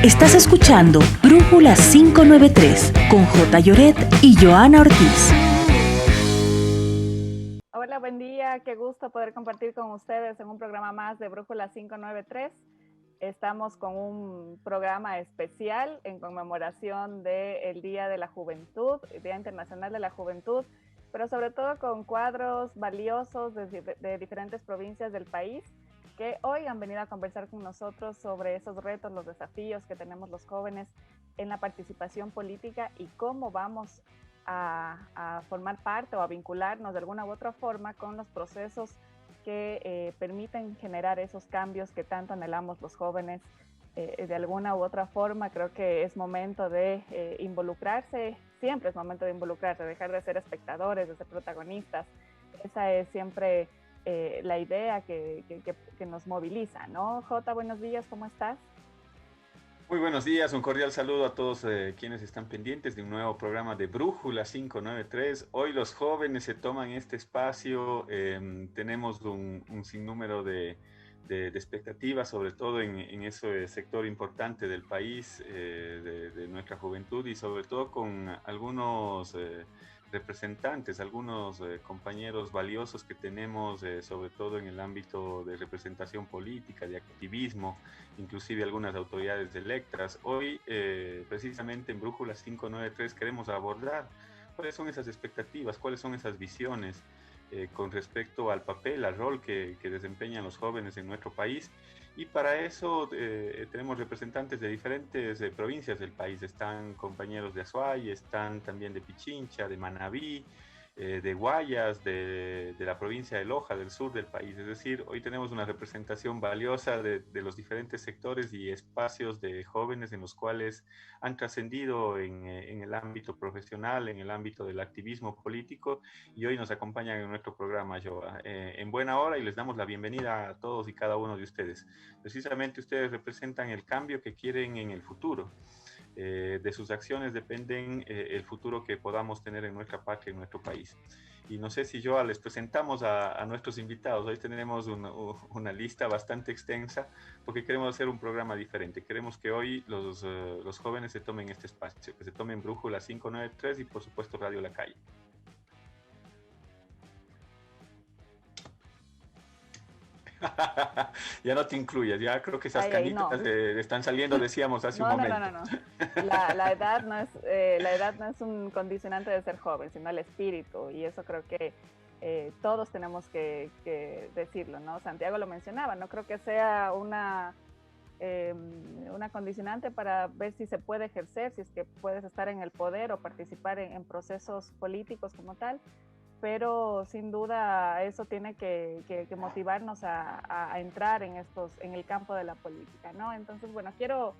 Estás escuchando Brújula 593 con J. Lloret y Joana Ortiz. Hola, buen día. Qué gusto poder compartir con ustedes en un programa más de Brújula 593. Estamos con un programa especial en conmemoración del Día de la Juventud, Día Internacional de la Juventud, pero sobre todo con cuadros valiosos de diferentes provincias del país que hoy han venido a conversar con nosotros sobre esos retos, los desafíos que tenemos los jóvenes en la participación política y cómo vamos a formar parte o a vincularnos de alguna u otra forma con los procesos que permiten generar esos cambios que tanto anhelamos los jóvenes. De alguna u otra forma creo que es momento de involucrarse, siempre es momento de involucrarse, dejar de ser espectadores, de ser protagonistas. Esa es siempre la idea que nos moviliza, ¿no? Jota, buenos días, ¿cómo estás? Muy buenos días, un cordial saludo a todos quienes están pendientes de un nuevo programa de Brújula 593. Hoy los jóvenes se toman este espacio, tenemos un sinnúmero de expectativas, sobre todo en ese sector importante del país, de nuestra juventud y sobre todo con algunos representantes, algunos compañeros valiosos que tenemos, sobre todo en el ámbito de representación política, de activismo, inclusive algunas autoridades electas. Hoy, precisamente en Brújula 593, queremos abordar cuáles son esas expectativas, cuáles son esas visiones con respecto al papel, al rol que desempeñan los jóvenes en nuestro país. Y para eso tenemos representantes de diferentes provincias del país. Están compañeros de Azuay, están también de Pichincha, de Manabí, de Guayas, de la provincia de Loja, del sur del país. Es decir, hoy tenemos una representación valiosa de los diferentes sectores y espacios de jóvenes en los cuales han trascendido en el ámbito profesional, en el ámbito del activismo político, y hoy nos acompañan en nuestro programa, Joa, en buena hora, y les damos la bienvenida a todos y cada uno de ustedes. Precisamente ustedes representan el cambio que quieren en el futuro. De sus acciones dependen el futuro que podamos tener en nuestra patria, en nuestro país. Y no sé si yo les presentamos a nuestros invitados. Hoy tenemos una lista bastante extensa porque queremos hacer un programa diferente. Queremos que hoy los jóvenes se tomen este espacio, que se tomen Brújula 593 y por supuesto Radio La Calle. Ya no te incluyas, ya creo que esas canitas No. están saliendo, decíamos hace un momento. No. La edad la edad no es un condicionante de ser joven, sino el espíritu, y eso creo que todos tenemos que decirlo, ¿no? Santiago lo mencionaba, no creo que sea una condicionante para ver si se puede ejercer, si es que puedes estar en el poder o participar en procesos políticos como tal, pero sin duda eso tiene que motivarnos a entrar en el campo de la política, ¿no? Entonces, bueno, quiero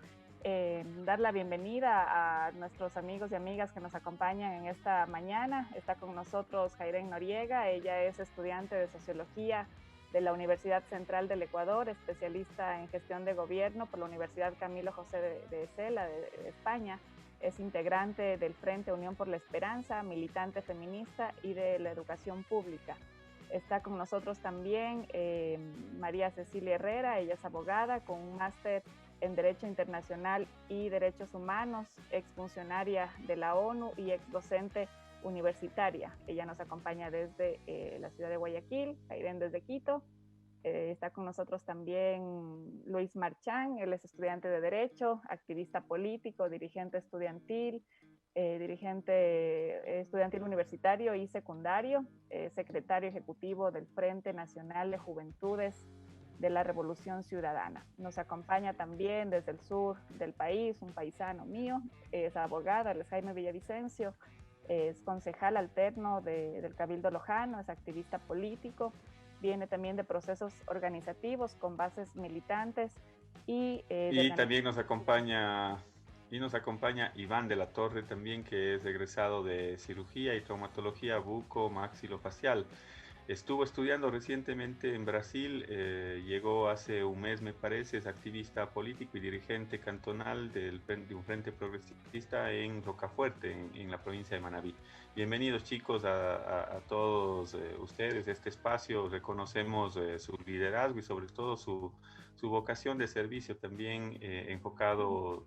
dar la bienvenida a nuestros amigos y amigas que nos acompañan en esta mañana. Está con nosotros Jairén Noriega, ella es estudiante de Sociología de la Universidad Central del Ecuador, especialista en gestión de gobierno por la Universidad Camilo José de Cela de España. Es integrante del Frente Unión por la Esperanza, militante feminista y de la educación pública. Está con nosotros también María Cecilia Herrera, ella es abogada con un máster en Derecho Internacional y Derechos Humanos, exfuncionaria de la ONU y exdocente universitaria. Ella nos acompaña desde la ciudad de Guayaquil, Jairén desde Quito. Está con nosotros también Luis Marchán, él es estudiante de Derecho, activista político, dirigente estudiantil, dirigente estudiantil universitario y secundario, secretario ejecutivo del Frente Nacional de Juventudes de la Revolución Ciudadana. Nos acompaña también desde el sur del país, un paisano mío, es abogada, él es Jaime Villavicencio, es concejal alterno del Cabildo Lojano, es activista político, viene también de procesos organizativos con bases militantes y también nos acompaña Iván de la Torre también, que es egresado de cirugía y traumatología buco-maxilofacial. Estuvo estudiando recientemente en Brasil, llegó hace un mes, me parece, es activista político y dirigente cantonal de un frente progresista en Rocafuerte, en la provincia de Manabí. Bienvenidos chicos a todos ustedes a este espacio. Reconocemos su liderazgo y sobre todo su vocación de servicio también enfocado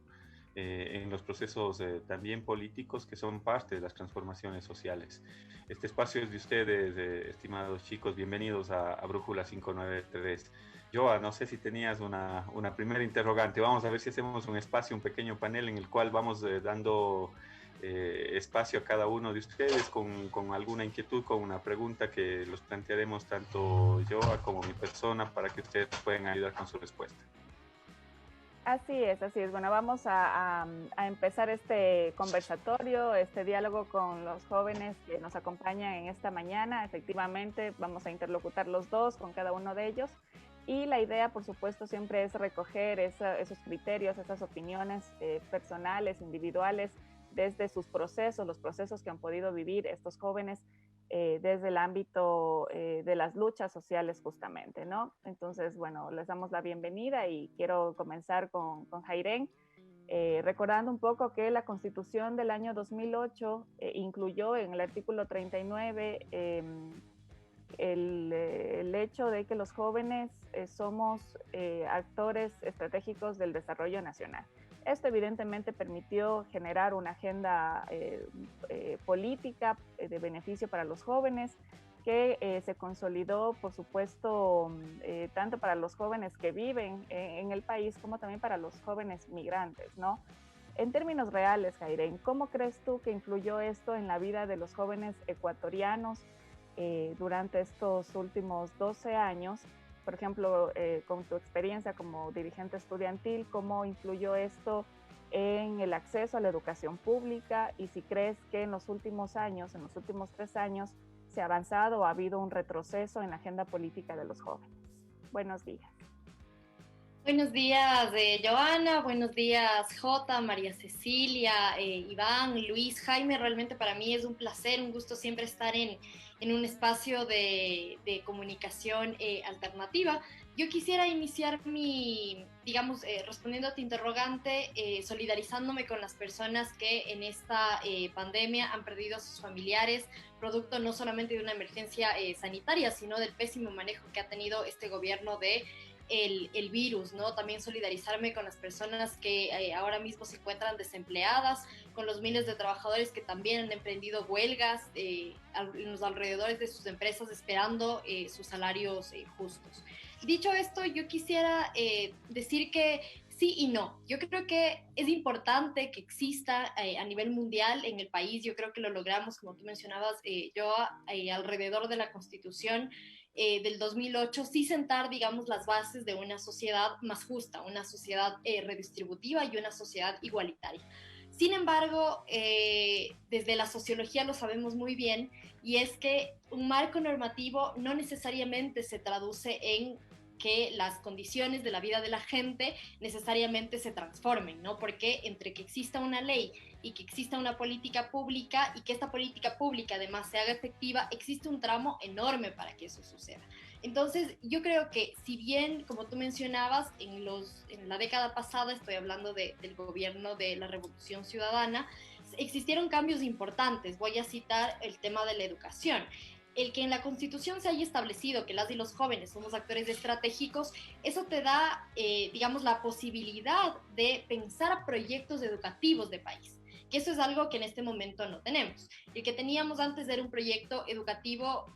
en los procesos también políticos que son parte de las transformaciones sociales. Este espacio es de ustedes, estimados chicos. Bienvenidos a Brújula 593. Joa, no sé si tenías una primera interrogante. Vamos a ver si hacemos un espacio, un pequeño panel en el cual vamos dando espacio a cada uno de ustedes con alguna inquietud, con una pregunta que los plantearemos tanto Joa como mi persona para que ustedes puedan ayudar con su respuesta. Así es, así es. Bueno, vamos a empezar este conversatorio, este diálogo con los jóvenes que nos acompañan en esta mañana. Efectivamente, vamos a interlocutar los dos con cada uno de ellos. Y la idea, por supuesto, siempre es recoger esos criterios, esas opiniones personales, individuales, desde sus procesos, los procesos que han podido vivir estos jóvenes desde el ámbito de las luchas sociales justamente, ¿no? Entonces, bueno, les damos la bienvenida y quiero comenzar con Jairen, recordando un poco que la Constitución del año 2008 incluyó en el artículo 39 el hecho de que los jóvenes somos actores estratégicos del desarrollo nacional. Esto evidentemente permitió generar una agenda política de beneficio para los jóvenes que se consolidó, por supuesto, tanto para los jóvenes que viven en el país como también para los jóvenes migrantes, ¿no? En términos reales, Jairen, ¿cómo crees tú que influyó esto en la vida de los jóvenes ecuatorianos durante estos últimos 12 años? Por ejemplo, con tu experiencia como dirigente estudiantil, ¿cómo influyó esto en el acceso a la educación pública? Y si crees que en los últimos años, en los últimos 3 años, se ha avanzado o ha habido un retroceso en la agenda política de los jóvenes. Buenos días. Buenos días, Joana, buenos días, Jota, María Cecilia, Iván, Luis, Jaime. Realmente para mí es un placer, un gusto siempre estar en un espacio de comunicación alternativa. Yo quisiera iniciar respondiendo a tu interrogante, solidarizándome con las personas que en esta pandemia han perdido a sus familiares, producto no solamente de una emergencia sanitaria, sino del pésimo manejo que ha tenido este gobierno de el virus, ¿no? También solidarizarme con las personas que ahora mismo se encuentran desempleadas, con los miles de trabajadores que también han emprendido huelgas en los alrededores de sus empresas esperando sus salarios justos. Dicho esto, yo quisiera decir que sí y no. Yo creo que es importante que exista a nivel mundial en el país. Yo creo que lo logramos, como tú mencionabas, alrededor de la Constitución del 2008, sí sentar, digamos, las bases de una sociedad más justa, una sociedad redistributiva y una sociedad igualitaria. Sin embargo, desde la sociología lo sabemos muy bien, y es que un marco normativo no necesariamente se traduce en que las condiciones de la vida de la gente necesariamente se transformen, ¿no? Porque entre que exista una ley y que exista una política pública y que esta política pública además se haga efectiva, existe un tramo enorme para que eso suceda. Entonces, yo creo que si bien, como tú mencionabas, en la década pasada, estoy hablando del gobierno de la Revolución Ciudadana, existieron cambios importantes. Voy a citar el tema de la educación. El que en la Constitución se haya establecido que las y los jóvenes somos actores estratégicos, eso te da, la posibilidad de pensar proyectos educativos de país, que eso es algo que en este momento no tenemos. El que teníamos antes era un proyecto educativo,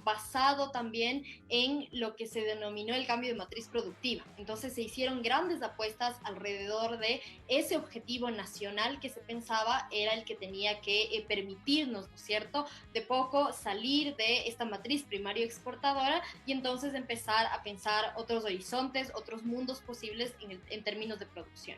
basado también en lo que se denominó el cambio de matriz productiva. Entonces se hicieron grandes apuestas alrededor de ese objetivo nacional que se pensaba era el que tenía que permitirnos, ¿no es cierto?, de poco salir de esta matriz primario exportadora y entonces empezar a pensar otros horizontes, otros mundos posibles en términos de producción.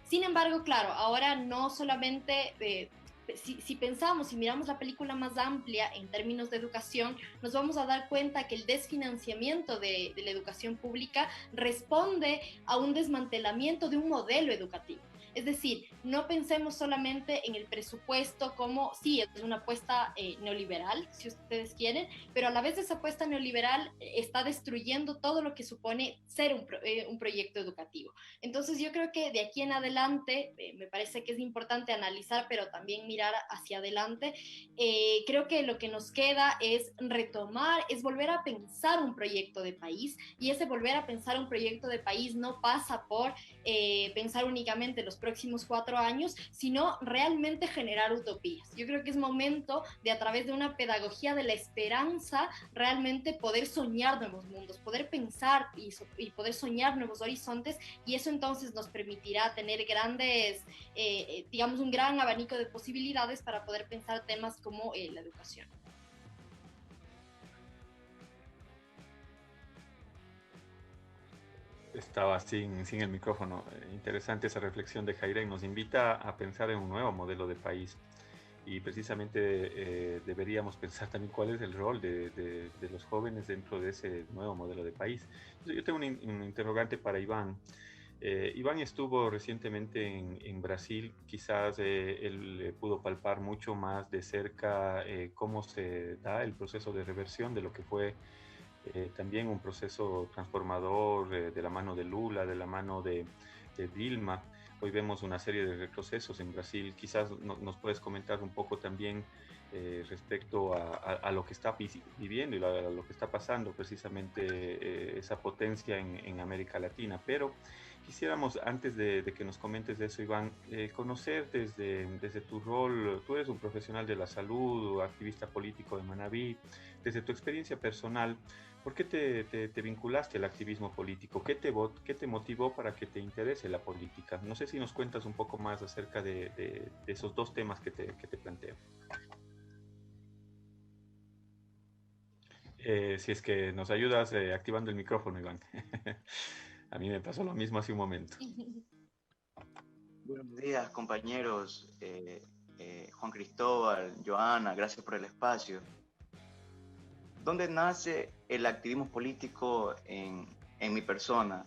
Sin embargo, claro, ahora no solamente, si pensamos, si miramos la película más amplia en términos de educación, nos vamos a dar cuenta que el desfinanciamiento de la educación pública responde a un desmantelamiento de un modelo educativo. Es decir, no pensemos solamente en el presupuesto como, sí, es una apuesta neoliberal, si ustedes quieren, pero a la vez esa apuesta neoliberal está destruyendo todo lo que supone ser un proyecto educativo. Entonces yo creo que de aquí en adelante, me parece que es importante analizar, pero también mirar hacia adelante. Creo que lo que nos queda es retomar, es volver a pensar un proyecto de país, y ese volver a pensar un proyecto de país no pasa por pensar únicamente los próximos 4 años, sino realmente generar utopías. Yo creo que es momento de, a través de una pedagogía de la esperanza, realmente poder soñar nuevos mundos, poder pensar y poder soñar nuevos horizontes, y eso entonces nos permitirá tener grandes, digamos, un gran abanico de posibilidades para poder pensar temas como la educación. Estaba sin el micrófono. Interesante esa reflexión de Jairén. Nos invita a pensar en un nuevo modelo de país. Y precisamente deberíamos pensar también cuál es el rol de los jóvenes dentro de ese nuevo modelo de país. Yo tengo un interrogante para Iván. Iván estuvo recientemente en Brasil. Quizás él pudo palpar mucho más de cerca cómo se da el proceso de reversión de lo que fue también un proceso transformador de la mano de Lula, de la mano de Dilma. Hoy vemos una serie de retrocesos en Brasil. Quizás nos puedes comentar un poco también respecto a lo que está viviendo y a lo que está pasando precisamente esa potencia en América Latina. Pero quisiéramos, antes de que nos comentes de eso, Iván, conocer desde tu rol. Tú eres un profesional de la salud, activista político de Manabí, desde tu experiencia personal. ¿Por qué te vinculaste al activismo político? ¿Qué te motivó para que te interese la política? No sé si nos cuentas un poco más acerca de esos dos temas que te planteo. Si es que nos ayudas activando el micrófono, Iván. A mí me pasó lo mismo hace un momento. Buenos días, compañeros. Juan Cristóbal, Joana, gracias por el espacio. ¿Dónde nace el activismo político en mi persona?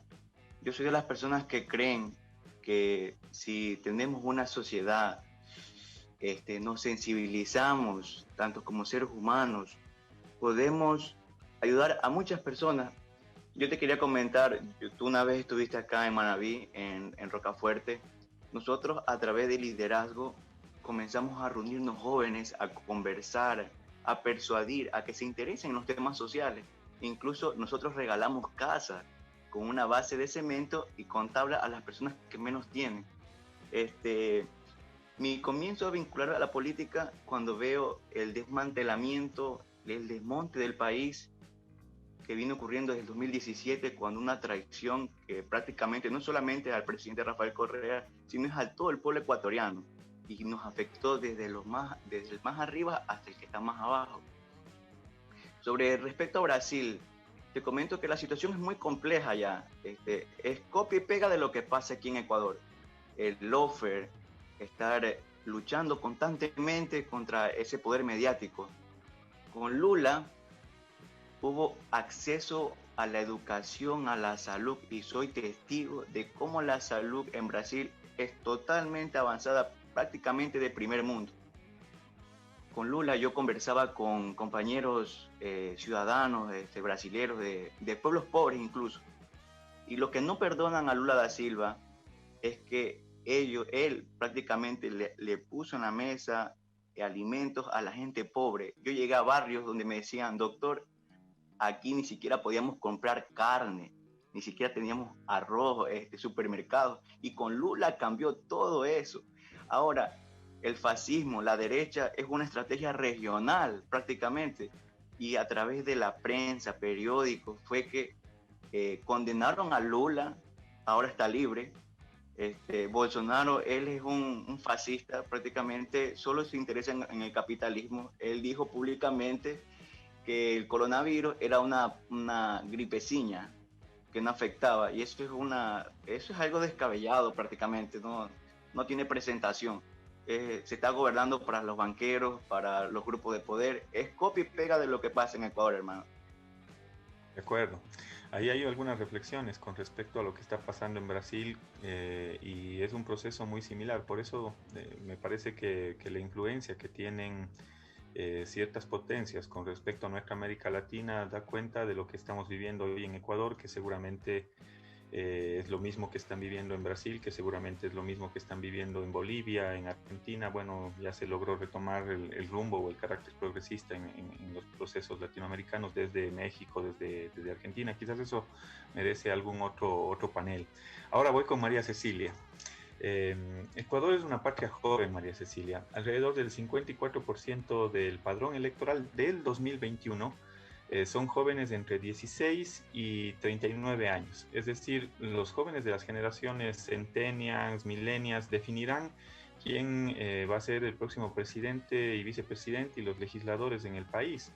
Yo soy de las personas que creen que si tenemos una sociedad, nos sensibilizamos, tanto como seres humanos, podemos ayudar a muchas personas. Yo te quería comentar, tú una vez estuviste acá en Manabí, en Rocafuerte. Nosotros, a través del liderazgo, comenzamos a reunirnos jóvenes, a conversar, a persuadir, a que se interesen en los temas sociales. Incluso nosotros regalamos casas con una base de cemento y con tabla a las personas que menos tienen. Mi comienzo a vincular a la política cuando veo el desmantelamiento, el desmonte del país que vino ocurriendo desde el 2017, cuando una traición que prácticamente no solamente al presidente Rafael Correa, sino es a todo el pueblo ecuatoriano, y nos afectó desde el más arriba hasta el que está más abajo. Respecto a Brasil, te comento que la situación es muy compleja allá. Es copia y pega de lo que pasa aquí en Ecuador. El lawfare, estar luchando constantemente contra ese poder mediático. Con Lula hubo acceso a la educación, a la salud, y soy testigo de cómo la salud en Brasil es totalmente avanzada, prácticamente de primer mundo. Con Lula yo conversaba con compañeros ciudadanos brasileños de pueblos pobres incluso, y lo que no perdonan a Lula da Silva es que él prácticamente le puso en la mesa alimentos a la gente pobre. Yo llegué a barrios donde me decían: doctor, aquí ni siquiera podíamos comprar carne, ni siquiera teníamos arroz, supermercados, y con Lula cambió todo eso. Ahora, el fascismo, la derecha, es una estrategia regional prácticamente, y a través de la prensa, periódicos, fue que condenaron a Lula. Ahora está libre. Bolsonaro, él es un fascista, prácticamente solo se interesa en el capitalismo. Él dijo públicamente que el coronavirus era una gripecina que no afectaba, y eso es algo descabellado prácticamente, no tiene presentación. Se está gobernando para los banqueros, para los grupos de poder. Es copia y pega de lo que pasa en Ecuador, hermano. De acuerdo. Ahí hay algunas reflexiones con respecto a lo que está pasando en Brasil y es un proceso muy similar. Por eso me parece que la influencia que tienen ciertas potencias con respecto a nuestra América Latina da cuenta de lo que estamos viviendo hoy en Ecuador, que seguramente es lo mismo que están viviendo en Brasil, que seguramente es lo mismo que están viviendo en Bolivia, en Argentina. Bueno, ya se logró retomar el rumbo o el carácter progresista en los procesos latinoamericanos desde México, desde Argentina. Quizás eso merece algún otro panel. Ahora voy con María Cecilia. Ecuador es una patria joven, María Cecilia. Alrededor del 54% del padrón electoral del 2021 son jóvenes de entre 16 y 39 años. Es decir, los jóvenes de las generaciones centennials, millennials, definirán quién va a ser el próximo presidente y vicepresidente y los legisladores en el país.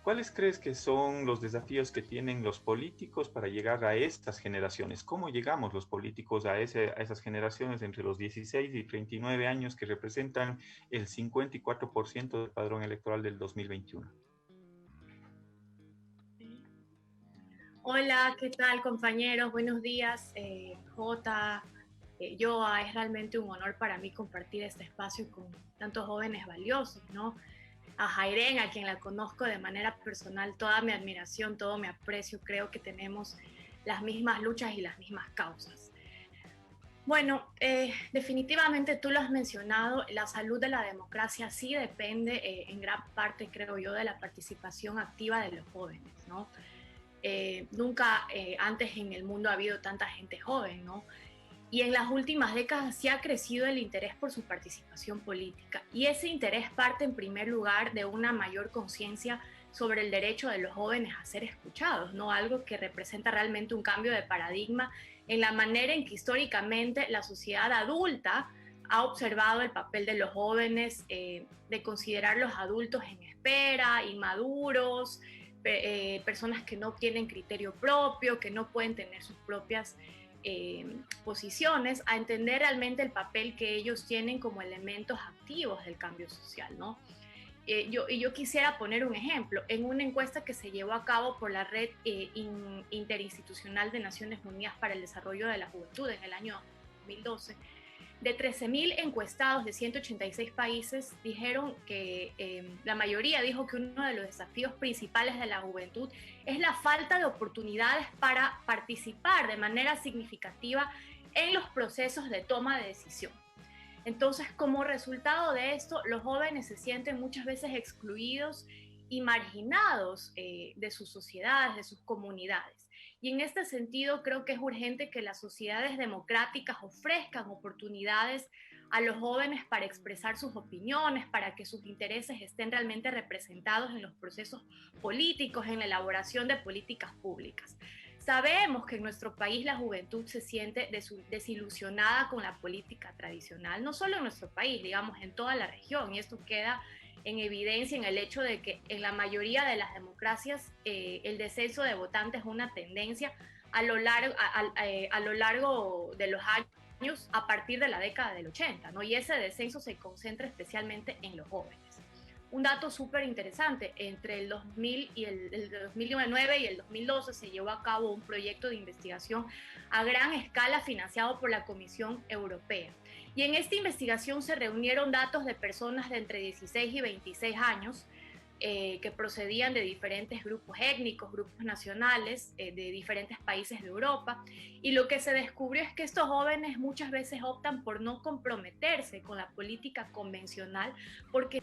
¿Cuáles crees que son los desafíos que tienen los políticos para llegar a estas generaciones? ¿Cómo llegamos los políticos a esas generaciones entre los 16 y 39 años que representan el 54% del padrón electoral del 2021? Hola, ¿qué tal compañeros? Buenos días, Jota, Joa. Es realmente un honor para mí compartir este espacio con tantos jóvenes valiosos, ¿no? A Jairen, a quien la conozco de manera personal, toda mi admiración, todo mi aprecio. Creo que tenemos las mismas luchas y las mismas causas. Bueno, definitivamente tú lo has mencionado, la salud de la democracia sí depende en gran parte, creo yo, de la participación activa de los jóvenes, ¿no? Nunca antes en el mundo ha habido tanta gente joven, ¿no? Y en las últimas décadas sí ha crecido el interés por su participación política. Y ese interés parte en primer lugar de una mayor conciencia sobre el derecho de los jóvenes a ser escuchados, ¿no? Algo que representa realmente un cambio de paradigma en la manera en que históricamente la sociedad adulta ha observado el papel de los jóvenes, de considerar los adultos en espera, inmaduros, personas que no tienen criterio propio, que no pueden tener sus propias posiciones, a entender realmente el papel que ellos tienen como elementos activos del cambio social, ¿no? Yo quisiera poner un ejemplo. En una encuesta que se llevó a cabo por la Red Interinstitucional de Naciones Unidas para el Desarrollo de la Juventud en el año 2012, de 13.000 encuestados de 186 países, dijeron que la mayoría dijo que uno de los desafíos principales de la juventud es la falta de oportunidades para participar de manera significativa en los procesos de toma de decisión. Entonces, como resultado de esto, los jóvenes se sienten muchas veces excluidos y marginados de sus sociedades, de sus comunidades. Y en este sentido creo que es urgente que las sociedades democráticas ofrezcan oportunidades a los jóvenes para expresar sus opiniones, para que sus intereses estén realmente representados en los procesos políticos, en la elaboración de políticas públicas. Sabemos que en nuestro país la juventud se siente desilusionada con la política tradicional, no solo en nuestro país, digamos en toda la región, y esto queda en evidencia en el hecho de que en la mayoría de las democracias el descenso de votantes es una tendencia a lo largo de los años a partir de la década del 80, ¿no? Y ese descenso se concentra especialmente en los jóvenes. Un dato súper interesante, entre el 2000 y el 2009 y el 2012 se llevó a cabo un proyecto de investigación a gran escala financiado por la Comisión Europea. Y en esta investigación se reunieron datos de personas de entre 16 y 26 años que procedían de diferentes grupos étnicos, grupos nacionales, de diferentes países de Europa. Y lo que se descubrió es que estos jóvenes muchas veces optan por no comprometerse con la política convencional porque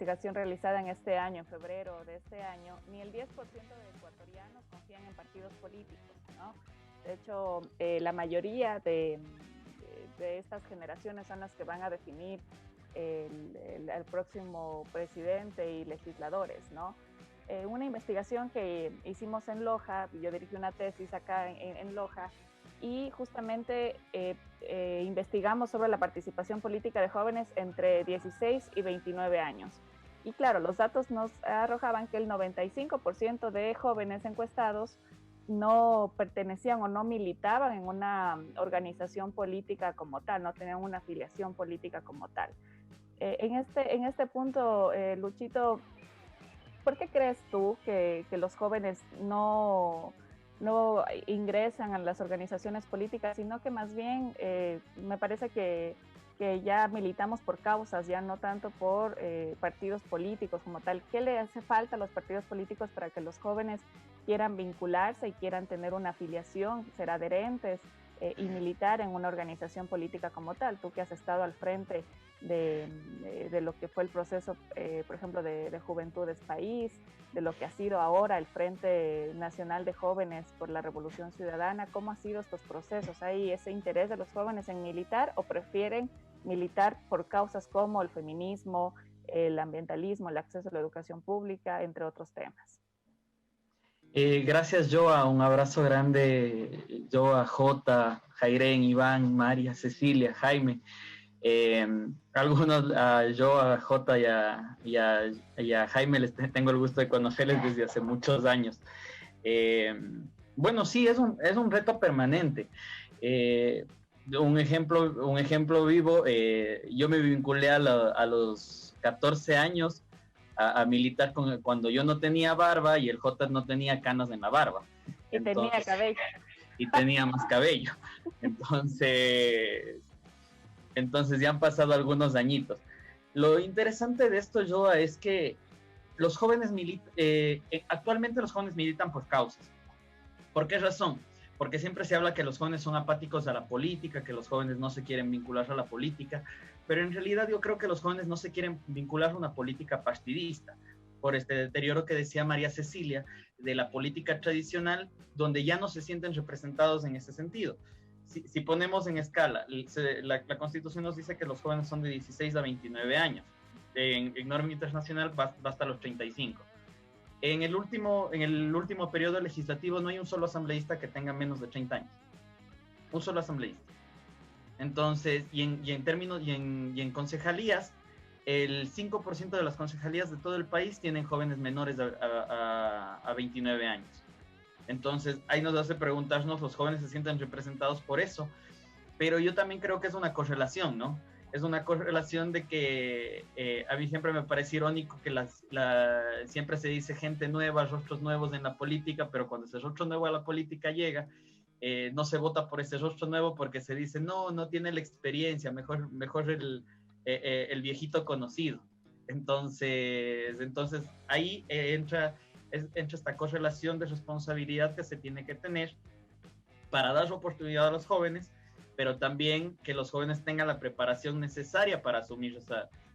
investigación realizada en este año, en febrero de este año, ni el 10% de ecuatorianos confían en partidos políticos, ¿no? De hecho, la mayoría de estas generaciones son las que van a definir el próximo presidente y legisladores, ¿no? Una investigación que hicimos en Loja, yo dirigí una tesis acá en Loja, y justamente investigamos sobre la participación política de jóvenes entre 16 y 29 años. Y claro, los datos nos arrojaban que el 95% de jóvenes encuestados no pertenecían o no militaban en una organización política como tal, no tenían una afiliación política como tal. En este punto, Luchito, ¿por qué crees tú que los jóvenes no ingresan a las organizaciones políticas, sino que más bien me parece que ya militamos por causas, ya no tanto por partidos políticos como tal? ¿Qué le hace falta a los partidos políticos para que los jóvenes quieran vincularse y quieran tener una afiliación, ser adherentes y militar en una organización política como tal? Tú que has estado al frente de lo que fue el proceso, por ejemplo, de Juventudes País, de lo que ha sido ahora el Frente Nacional de Jóvenes por la Revolución Ciudadana, ¿cómo han sido estos procesos? ¿Hay ese interés de los jóvenes en militar o prefieren militar por causas como el feminismo, el ambientalismo, el acceso a la educación pública, entre otros temas? Gracias, Joa. Un abrazo grande, Joa, Jota, Jairén, Iván, María, Cecilia, Jaime. Algunos, yo a Jota y a Jaime les tengo el gusto de conocerles desde hace muchos años. Bueno, sí, es un reto permanente. Un ejemplo vivo, yo me vinculé a los 14 años a militar cuando yo no tenía barba y el Jota no tenía canas en la barba. Y tenía cabello. Y tenía más cabello. Entonces ya han pasado algunos añitos. Lo interesante de esto, Joa, es que los jóvenes actualmente los jóvenes militan por causas. ¿Por qué razón? Porque siempre se habla que los jóvenes son apáticos a la política, que los jóvenes no se quieren vincular a la política, pero en realidad yo creo que los jóvenes no se quieren vincular a una política partidista, por este deterioro que decía María Cecilia, de la política tradicional, donde ya no se sienten representados en ese sentido. Si ponemos en escala, la Constitución nos dice que los jóvenes son de 16 a 29 años. En norma internacional va hasta los 35. En el último periodo legislativo no hay un solo asambleísta que tenga menos de 30 años. Un solo asambleísta. Entonces, y en concejalías, el 5% de las concejalías de todo el país tienen jóvenes menores a 29 años. Entonces, ahí nos hace preguntarnos, los jóvenes se sienten representados por eso, pero yo también creo que es una correlación, ¿no? Es una correlación de que a mí siempre me parece irónico que siempre se dice gente nueva, rostros nuevos en la política, pero cuando ese rostro nuevo a la política llega, no se vota por ese rostro nuevo porque se dice, no tiene la experiencia, mejor el viejito conocido. Entonces ahí entra esta correlación de responsabilidad que se tiene que tener para dar oportunidad a los jóvenes, pero también que los jóvenes tengan la preparación necesaria para asumir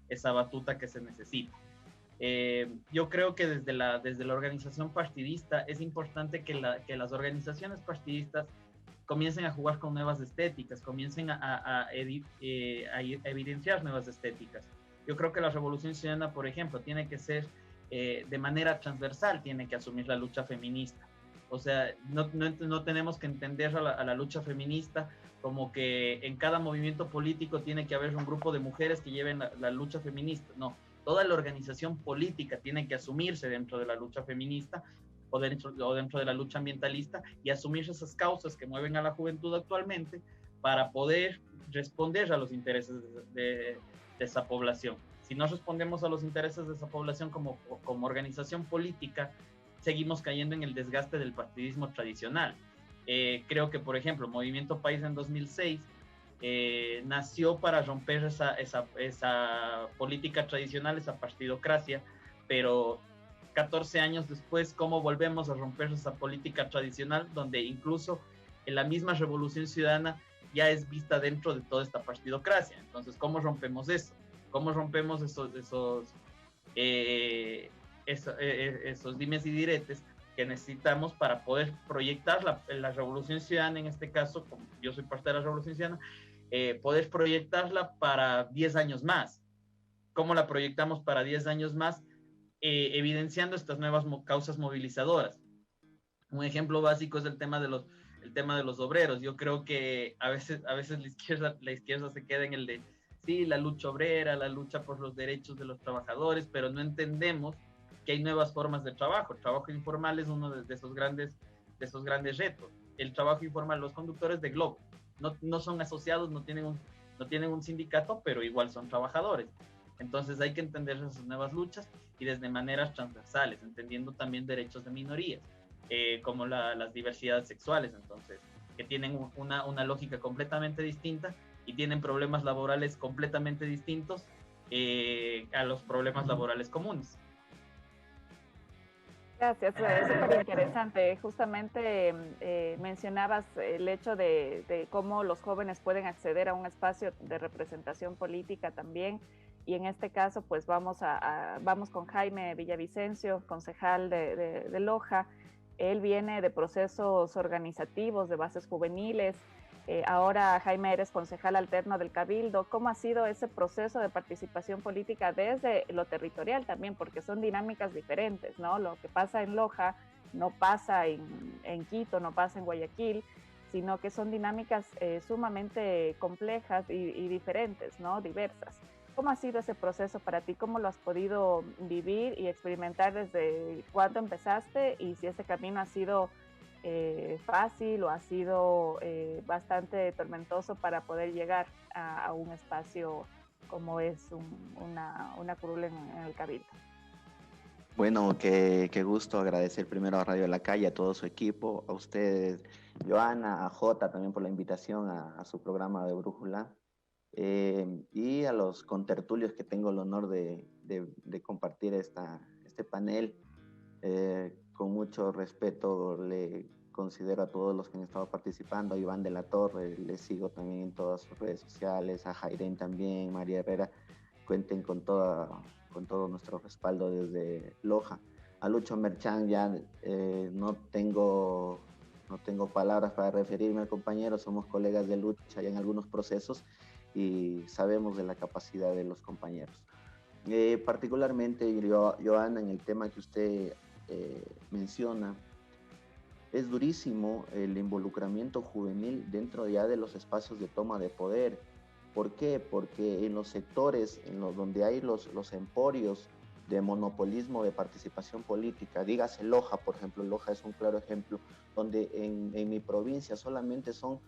esa batuta que se necesita. Yo creo que desde la organización partidista es importante que las organizaciones partidistas comiencen a jugar con nuevas estéticas, comiencen a evidenciar nuevas estéticas. Yo creo que la Revolución Ciudadana, por ejemplo, tiene que ser de manera transversal, tiene que asumir la lucha feminista. O sea, no tenemos que entender a la lucha feminista como que en cada movimiento político tiene que haber un grupo de mujeres que lleven la lucha feminista. No, toda la organización política tiene que asumirse dentro de la lucha feminista o dentro de la lucha ambientalista y asumir esas causas que mueven a la juventud actualmente para poder responder a los intereses de esa población. Si no respondemos a los intereses de esa población como organización política, seguimos cayendo en el desgaste del partidismo tradicional. Creo que, por ejemplo, Movimiento País en 2006 nació para romper esa política tradicional, esa partidocracia, pero 14 años después, ¿cómo volvemos a romper esa política tradicional donde incluso en la misma Revolución Ciudadana ya es vista dentro de toda esta partidocracia? Entonces, ¿cómo rompemos eso? ¿Cómo rompemos esos dimes y diretes que necesitamos para poder proyectar la revolución ciudadana, en este caso, como yo soy parte de la revolución ciudadana, poder proyectarla para 10 años más. ¿Cómo la proyectamos para 10 años más? Evidenciando estas nuevas causas movilizadoras. Un ejemplo básico es el tema de los obreros. Yo creo que a veces la izquierda se queda en el de, sí, la lucha obrera, la lucha por los derechos de los trabajadores, pero no entendemos que hay nuevas formas de trabajo. El trabajo informal es uno de esos grandes retos. El trabajo informal, los conductores de Globo, no son asociados, no tienen un sindicato, pero igual son trabajadores. Entonces hay que entender esas nuevas luchas y desde maneras transversales, entendiendo también derechos de minorías, como las diversidades sexuales, entonces, que tienen una lógica completamente distinta y tienen problemas laborales completamente distintos a los problemas laborales comunes. Gracias, es súper interesante. Justamente mencionabas el hecho de cómo los jóvenes pueden acceder a un espacio de representación política también. Y en este caso, pues vamos con Jaime Villavicencio, concejal de Loja. Él viene de procesos organizativos, de bases juveniles. Ahora, Jaime, eres concejal alterno del Cabildo. ¿Cómo ha sido ese proceso de participación política desde lo territorial también? Porque son dinámicas diferentes, ¿no? Lo que pasa en Loja no pasa en Quito, no pasa en Guayaquil, sino que son dinámicas sumamente complejas y diferentes, ¿no? Diversas. ¿Cómo ha sido ese proceso para ti? ¿Cómo lo has podido vivir y experimentar desde cuándo empezaste? Y si ese camino ha sido fácil o ha sido bastante tormentoso para poder llegar a un espacio como es una curul en el Cabildo. Bueno, qué gusto agradecer primero a Radio La Calle, a todo su equipo, a ustedes, Joana, a Jota también por la invitación a su programa de Brújula, y a los contertulios que tengo el honor de compartir este panel. Con mucho respeto le considero a todos los que han estado participando, a Iván de la Torre, le sigo también en todas sus redes sociales, a Jairén también, María Herrera, cuenten con todo nuestro respaldo desde Loja. A Lucho Merchán ya no tengo palabras para referirme al compañero, somos colegas de lucha ya en algunos procesos y sabemos de la capacidad de los compañeros. Particularmente, Joana, en el tema que usted menciona, es durísimo el involucramiento juvenil dentro ya de los espacios de toma de poder. ¿Por qué? Porque en los sectores donde hay los emporios de monopolismo de participación política, dígase Loja, por ejemplo, Loja es un claro ejemplo, donde en mi provincia solamente son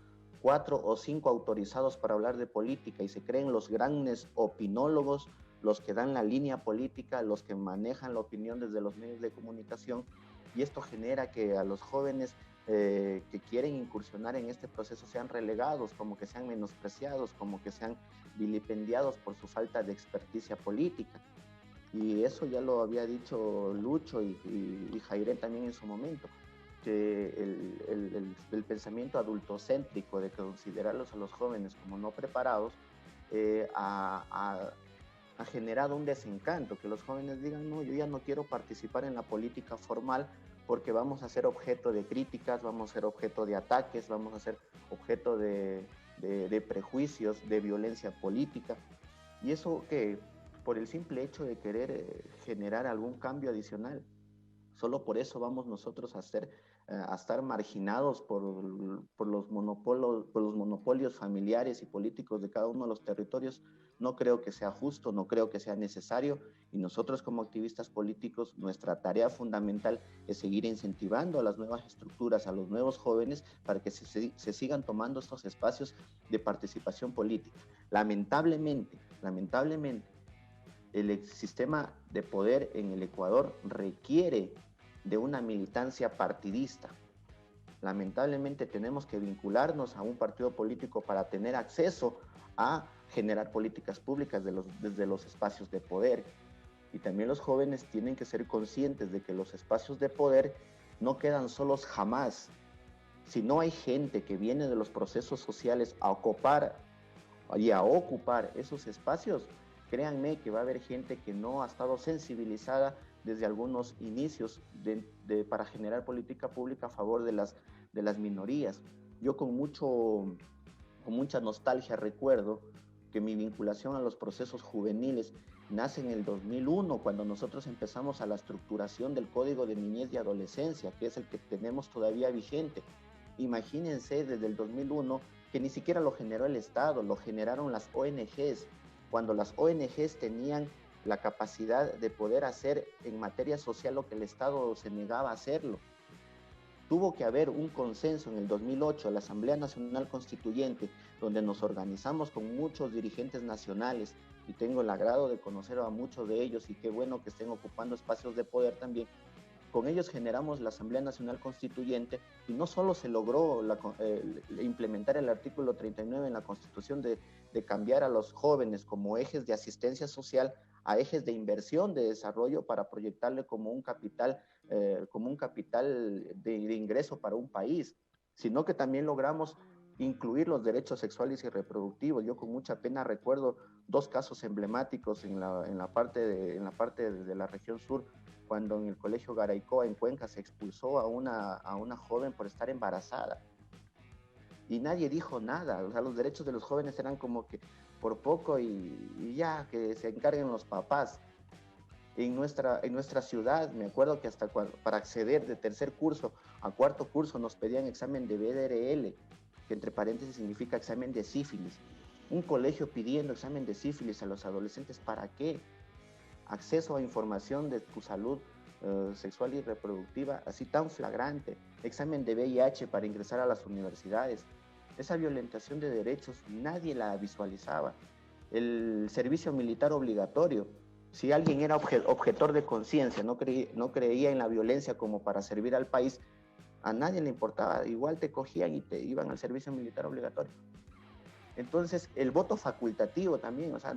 4 o 5 autorizados para hablar de política y se creen los grandes opinólogos, los que dan la línea política, los que manejan la opinión desde los medios de comunicación, y esto genera que a los jóvenes que quieren incursionar en este proceso sean relegados, como que sean menospreciados, como que sean vilipendiados por su falta de experticia política. Y eso ya lo había dicho Lucho y Jairé también en su momento, que el pensamiento adultocéntrico de considerarlos a los jóvenes como no preparados ha generado un desencanto, que los jóvenes digan, no, yo ya no quiero participar en la política formal porque vamos a ser objeto de críticas, vamos a ser objeto de ataques, vamos a ser objeto de prejuicios, de violencia política. Y eso que por el simple hecho de querer generar algún cambio adicional, solo por eso vamos nosotros a estar marginados por los monopolios familiares y políticos de cada uno de los territorios. No creo que sea justo, no creo que sea necesario, y nosotros como activistas políticos, nuestra tarea fundamental es seguir incentivando a las nuevas estructuras, a los nuevos jóvenes, para que se sigan tomando estos espacios de participación política. Lamentablemente, el sistema de poder en el Ecuador requiere de una militancia partidista. Lamentablemente tenemos que vincularnos a un partido político para tener acceso a generar políticas públicas desde los espacios de poder. Y también los jóvenes tienen que ser conscientes de que los espacios de poder no quedan solos jamás. Si no hay gente que viene de los procesos sociales a ocupar esos espacios, créanme que va a haber gente que no ha estado sensibilizada desde algunos inicios para generar política pública a favor de las minorías. Yo con mucha nostalgia recuerdo que mi vinculación a los procesos juveniles nace en el 2001, cuando nosotros empezamos a la estructuración del Código de Niñez y Adolescencia, que es el que tenemos todavía vigente. Imagínense desde el 2001 que ni siquiera lo generó el Estado, lo generaron las ONGs, cuando las ONGs tenían la capacidad de poder hacer en materia social lo que el Estado se negaba a hacerlo. Tuvo que haber un consenso en el 2008, la Asamblea Nacional Constituyente, donde nos organizamos con muchos dirigentes nacionales, y tengo el agrado de conocer a muchos de ellos, y qué bueno que estén ocupando espacios de poder también. Con ellos generamos la Asamblea Nacional Constituyente, y no solo se logró implementar el artículo 39 en la Constitución de cambiar a los jóvenes como ejes de asistencia social a ejes de inversión de desarrollo para proyectarle como un capital de ingreso para un país, sino que también logramos incluir los derechos sexuales y reproductivos. Yo con mucha pena recuerdo dos casos emblemáticos en la parte de la región sur, cuando en el Colegio Garaycoa en Cuenca se expulsó a una joven por estar embarazada. Y nadie dijo nada. O sea, los derechos de los jóvenes eran como que por poco y ya, que se encarguen los papás. En nuestra ciudad, me acuerdo que hasta para acceder de tercer curso a cuarto curso nos pedían examen de BDRL, que entre paréntesis significa examen de sífilis. Un colegio pidiendo examen de sífilis a los adolescentes, ¿para qué? Acceso a información de tu salud sexual y reproductiva, así tan flagrante. Examen de VIH para ingresar a las universidades. Esa violentación de derechos nadie la visualizaba. El servicio militar obligatorio. Si alguien era objetor de conciencia, no creía en la violencia como para servir al país, a nadie le importaba.Igual te cogían y te iban al servicio militar obligatorio. Entonces, el voto facultativo también, o sea,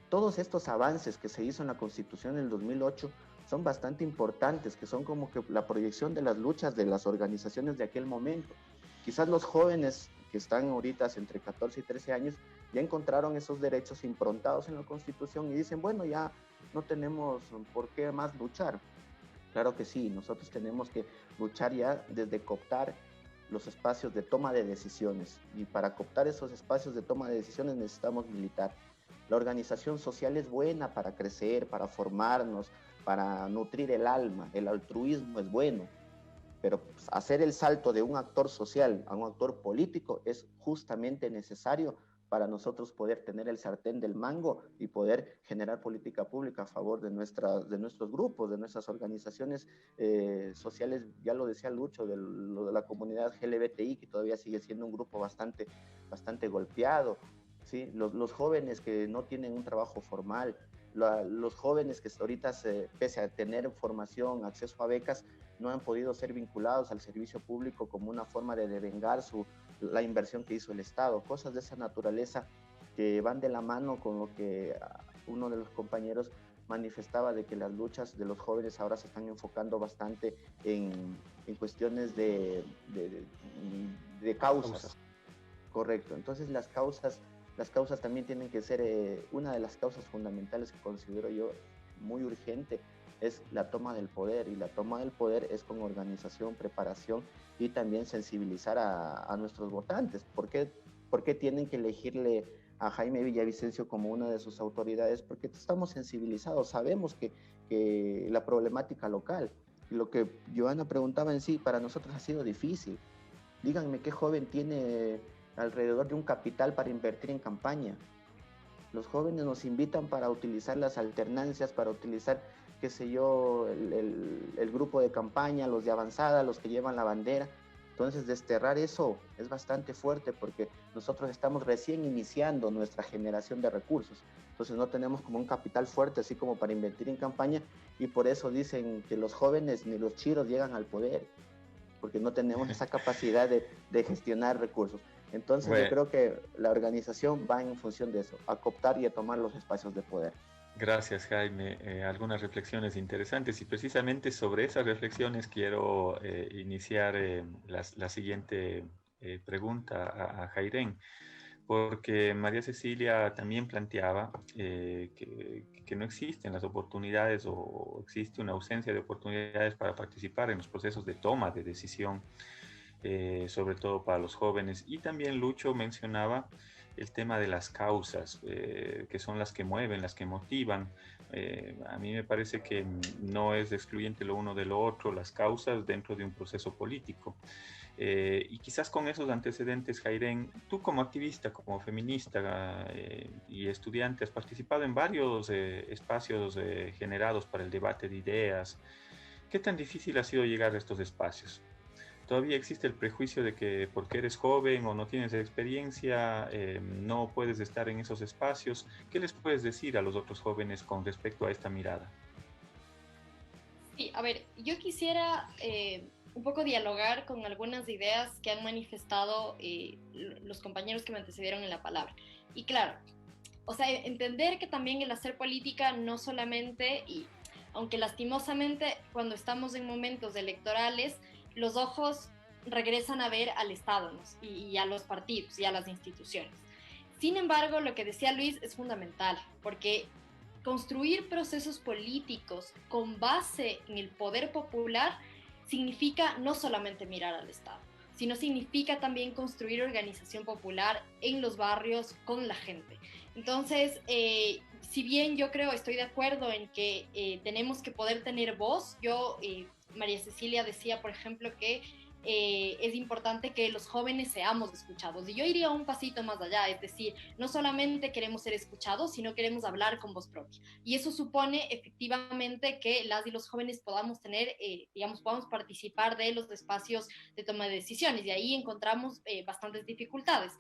todos estos avances que se hizo en la Constitución en el 2008 son bastante importantes, que son como que la proyección de las luchas de las organizaciones de aquel momento. Quizás los jóvenes que están ahorita entre 14 y 13 años ya encontraron esos derechos improntados en la Constitución y dicen, bueno, ya no tenemos por qué más luchar. Claro que sí, nosotros tenemos que luchar ya desde cooptar los espacios de toma de decisiones, y para cooptar esos espacios de toma de decisiones necesitamos militar. La organización social es buena para crecer, para formarnos, para nutrir el alma. El altruismo es bueno, pero pues, hacer el salto de un actor social a un actor político es justamente necesario para nosotros poder tener el sartén del mango y poder generar política pública a favor de nuestros grupos, de nuestras organizaciones sociales. Ya lo decía Lucho, de la comunidad LGBTI, que todavía sigue siendo un grupo bastante golpeado, ¿sí? Los jóvenes que no tienen un trabajo formal, los jóvenes que ahorita, pese a tener formación, acceso a becas, no han podido ser vinculados al servicio público como una forma de devengar la inversión que hizo el Estado. Cosas de esa naturaleza que van de la mano con lo que uno de los compañeros manifestaba, de que las luchas de los jóvenes ahora se están enfocando bastante en cuestiones de causas. Correcto. Entonces las causas también tienen que ser, una de las causas fundamentales que considero yo muy urgente es la toma del poder, y la toma del poder es con organización, preparación y también sensibilizar a nuestros votantes. ¿Por qué tienen que elegirle a Jaime Villavicencio como una de sus autoridades? Porque estamos sensibilizados, sabemos que la problemática local, lo que Joana preguntaba en sí, para nosotros ha sido difícil. Díganme qué joven tiene alrededor de un capital para invertir en campaña. Los jóvenes nos invitan para utilizar las alternancias, para utilizar, qué sé yo, el grupo de campaña, los de avanzada, los que llevan la bandera. Entonces, desterrar eso es bastante fuerte, porque nosotros estamos recién iniciando nuestra generación de recursos. Entonces, no tenemos como un capital fuerte así como para invertir en campaña, y por eso dicen que los jóvenes ni los chiros llegan al poder, porque no tenemos esa capacidad de gestionar recursos. Entonces, bueno, yo creo que la organización va en función de eso, a cooptar y a tomar los espacios de poder. Gracias, Jaime. Algunas reflexiones interesantes, y precisamente sobre esas reflexiones quiero iniciar la siguiente pregunta a Jairén. porque María Cecilia también planteaba que no existen las oportunidades o existe una ausencia de oportunidades para participar en los procesos de toma de decisión, sobre todo para los jóvenes. Y también Lucho mencionaba el tema de las causas, que son las que mueven, las que motivan. A mí me parece que no es excluyente lo uno de lo otro, las causas dentro de un proceso político. Y quizás con esos antecedentes, Jairen, tú como activista, como feminista y estudiante, has participado en varios espacios generados para el debate de ideas. ¿Qué tan difícil ha sido llegar a estos espacios? ¿Todavía existe el prejuicio de que porque eres joven o no tienes experiencia, no puedes estar en esos espacios? ¿Qué les puedes decir a los otros jóvenes con respecto a esta mirada? Sí, a ver, yo quisiera un poco dialogar con algunas ideas que han manifestado los compañeros que me antecedieron en la palabra. Y claro, o sea, entender que también el hacer política no solamente, y aunque lastimosamente cuando estamos en momentos electorales, los ojos regresan a ver al Estado, ¿no? y a los partidos y a las instituciones. Sin embargo, lo que decía Luis es fundamental, porque construir procesos políticos con base en el poder popular significa no solamente mirar al Estado, sino significa también construir organización popular en los barrios con la gente. Entonces, si bien yo creo, estoy de acuerdo en que tenemos que poder tener voz, María Cecilia decía, por ejemplo, que es importante que los jóvenes seamos escuchados. Y yo iría un pasito más allá, es decir, no solamente queremos ser escuchados, sino queremos hablar con voz propia. Y eso supone efectivamente que las y los jóvenes podamos tener, podamos participar de los espacios de toma de decisiones. Y ahí encontramos bastantes dificultades.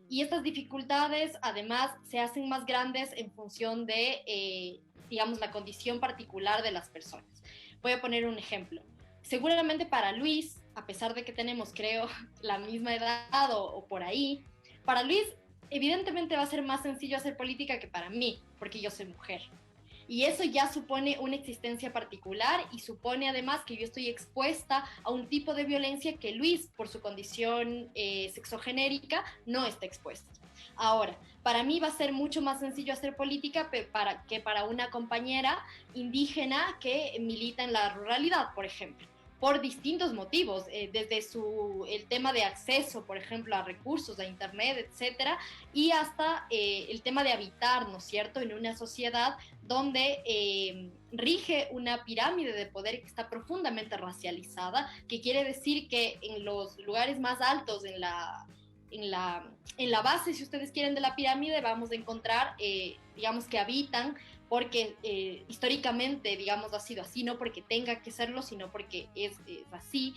Y estas dificultades, además, se hacen más grandes en función de, la condición particular de las personas. Voy a poner un ejemplo. Seguramente para Luis, a pesar de que tenemos, creo, la misma edad o por ahí, para Luis evidentemente va a ser más sencillo hacer política que para mí, porque yo soy mujer. Y eso ya supone una existencia particular y supone además que yo estoy expuesta a un tipo de violencia que Luis, por su condición sexogenérica, no está expuesto. Ahora, para mí va a ser mucho más sencillo hacer política que para una compañera indígena que milita en la ruralidad, por ejemplo, por distintos motivos, desde el tema de acceso, por ejemplo, a recursos, a internet, etcétera, y hasta el tema de habitar, ¿no es cierto?, en una sociedad donde rige una pirámide de poder que está profundamente racializada, que quiere decir que en los lugares más altos, en la base, si ustedes quieren, de la pirámide, vamos a encontrar, que habitan porque históricamente, ha sido así, no porque tenga que serlo, sino porque es así,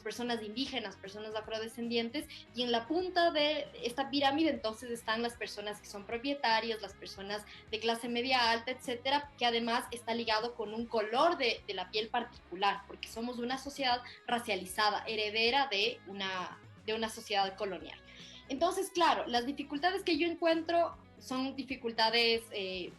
personas indígenas, personas afrodescendientes, y en la punta de esta pirámide entonces están las personas que son propietarias, las personas de clase media alta, etcétera, que además está ligado con un color de la piel particular, porque somos una sociedad racializada, heredera de una sociedad colonial. Entonces, claro, las dificultades que yo encuentro son dificultades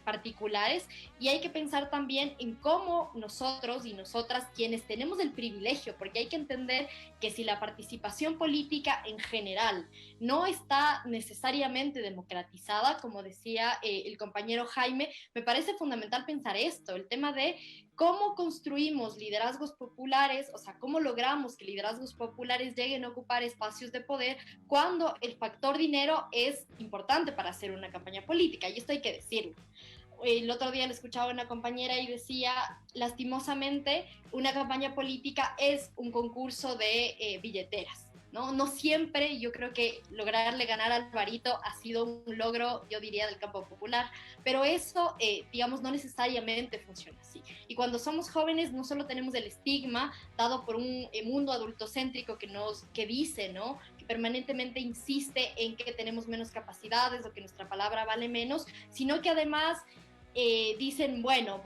particulares, y hay que pensar también en cómo nosotros y nosotras, quienes tenemos el privilegio, porque hay que entender que si la participación política en general no está necesariamente democratizada, como decía el compañero Jaime, me parece fundamental pensar esto, el tema de cómo construimos liderazgos populares, o sea, cómo logramos que liderazgos populares lleguen a ocupar espacios de poder cuando el factor dinero es importante para hacer una campaña política, y esto hay que decirlo. El otro día le escuchaba a una compañera y decía, lastimosamente, una campaña política es un concurso de billeteras. No siempre, yo creo que lograrle ganar al Alvarito ha sido un logro, yo diría, del campo popular, pero eso, no necesariamente funciona así. Y cuando somos jóvenes no solo tenemos el estigma dado por un mundo adultocéntrico que dice, ¿no?, que permanentemente insiste en que tenemos menos capacidades o que nuestra palabra vale menos, sino que además dicen, bueno,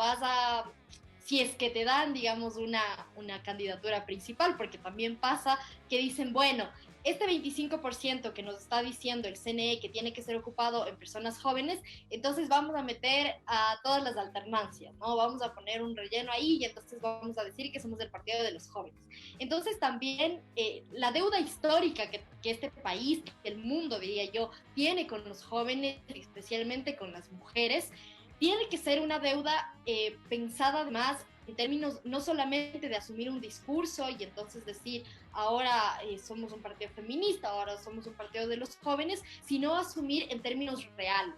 si es que te dan, digamos, una candidatura principal, porque también pasa que dicen, bueno, este 25% que nos está diciendo el CNE que tiene que ser ocupado en personas jóvenes, entonces vamos a meter a todas las alternancias, ¿no? Vamos a poner un relleno ahí y entonces vamos a decir que somos el partido de los jóvenes. Entonces también la deuda histórica que este país, que el mundo, diría yo, tiene con los jóvenes, especialmente con las mujeres, tiene que ser una deuda pensada además en términos no solamente de asumir un discurso y entonces decir, ahora somos un partido feminista, ahora somos un partido de los jóvenes, sino asumir en términos reales.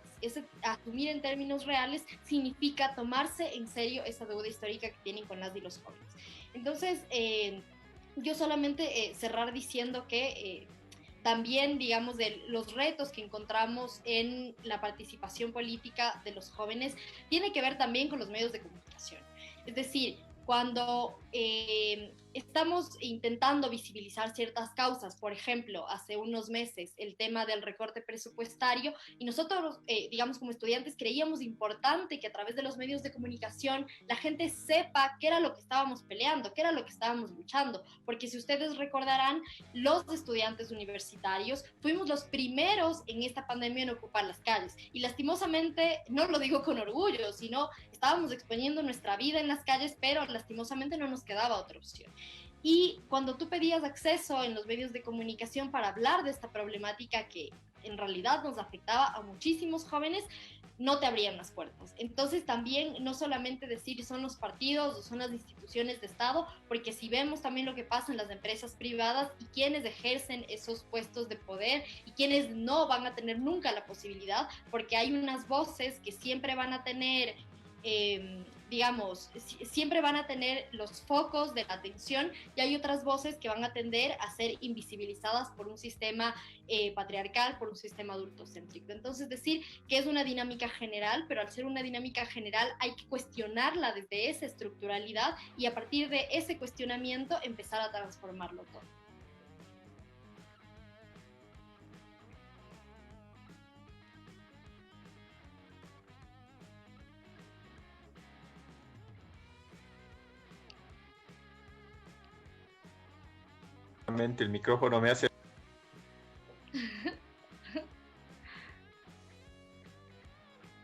Asumir en términos reales significa tomarse en serio esa deuda histórica que tienen con las y los jóvenes. Entonces, yo solamente cerrar diciendo que también, digamos, de los retos que encontramos en la participación política de los jóvenes, tiene que ver también con los medios de comunicación. Es decir, cuando estamos intentando visibilizar ciertas causas, por ejemplo, hace unos meses el tema del recorte presupuestario, y nosotros, digamos, como estudiantes creíamos importante que a través de los medios de comunicación la gente sepa qué era lo que estábamos peleando, qué era lo que estábamos luchando, porque si ustedes recordarán, los estudiantes universitarios fuimos los primeros en esta pandemia en ocupar las calles, y lastimosamente, no lo digo con orgullo, sino estábamos exponiendo nuestra vida en las calles, pero lastimosamente no nos quedaba otra opción. Y cuando tú pedías acceso en los medios de comunicación para hablar de esta problemática que en realidad nos afectaba a muchísimos jóvenes, no te abrían las puertas. Entonces también no solamente decir son los partidos o son las instituciones de Estado, porque si vemos también lo que pasa en las empresas privadas y quienes ejercen esos puestos de poder y quienes no van a tener nunca la posibilidad, porque hay unas voces que siempre van a tener digamos, siempre van a tener los focos de la atención y hay otras voces que van a tender a ser invisibilizadas por un sistema patriarcal, por un sistema adultocéntrico. Entonces decir que es una dinámica general, pero al ser una dinámica general hay que cuestionarla desde esa estructuralidad y a partir de ese cuestionamiento empezar a transformarlo todo. El micrófono me hace...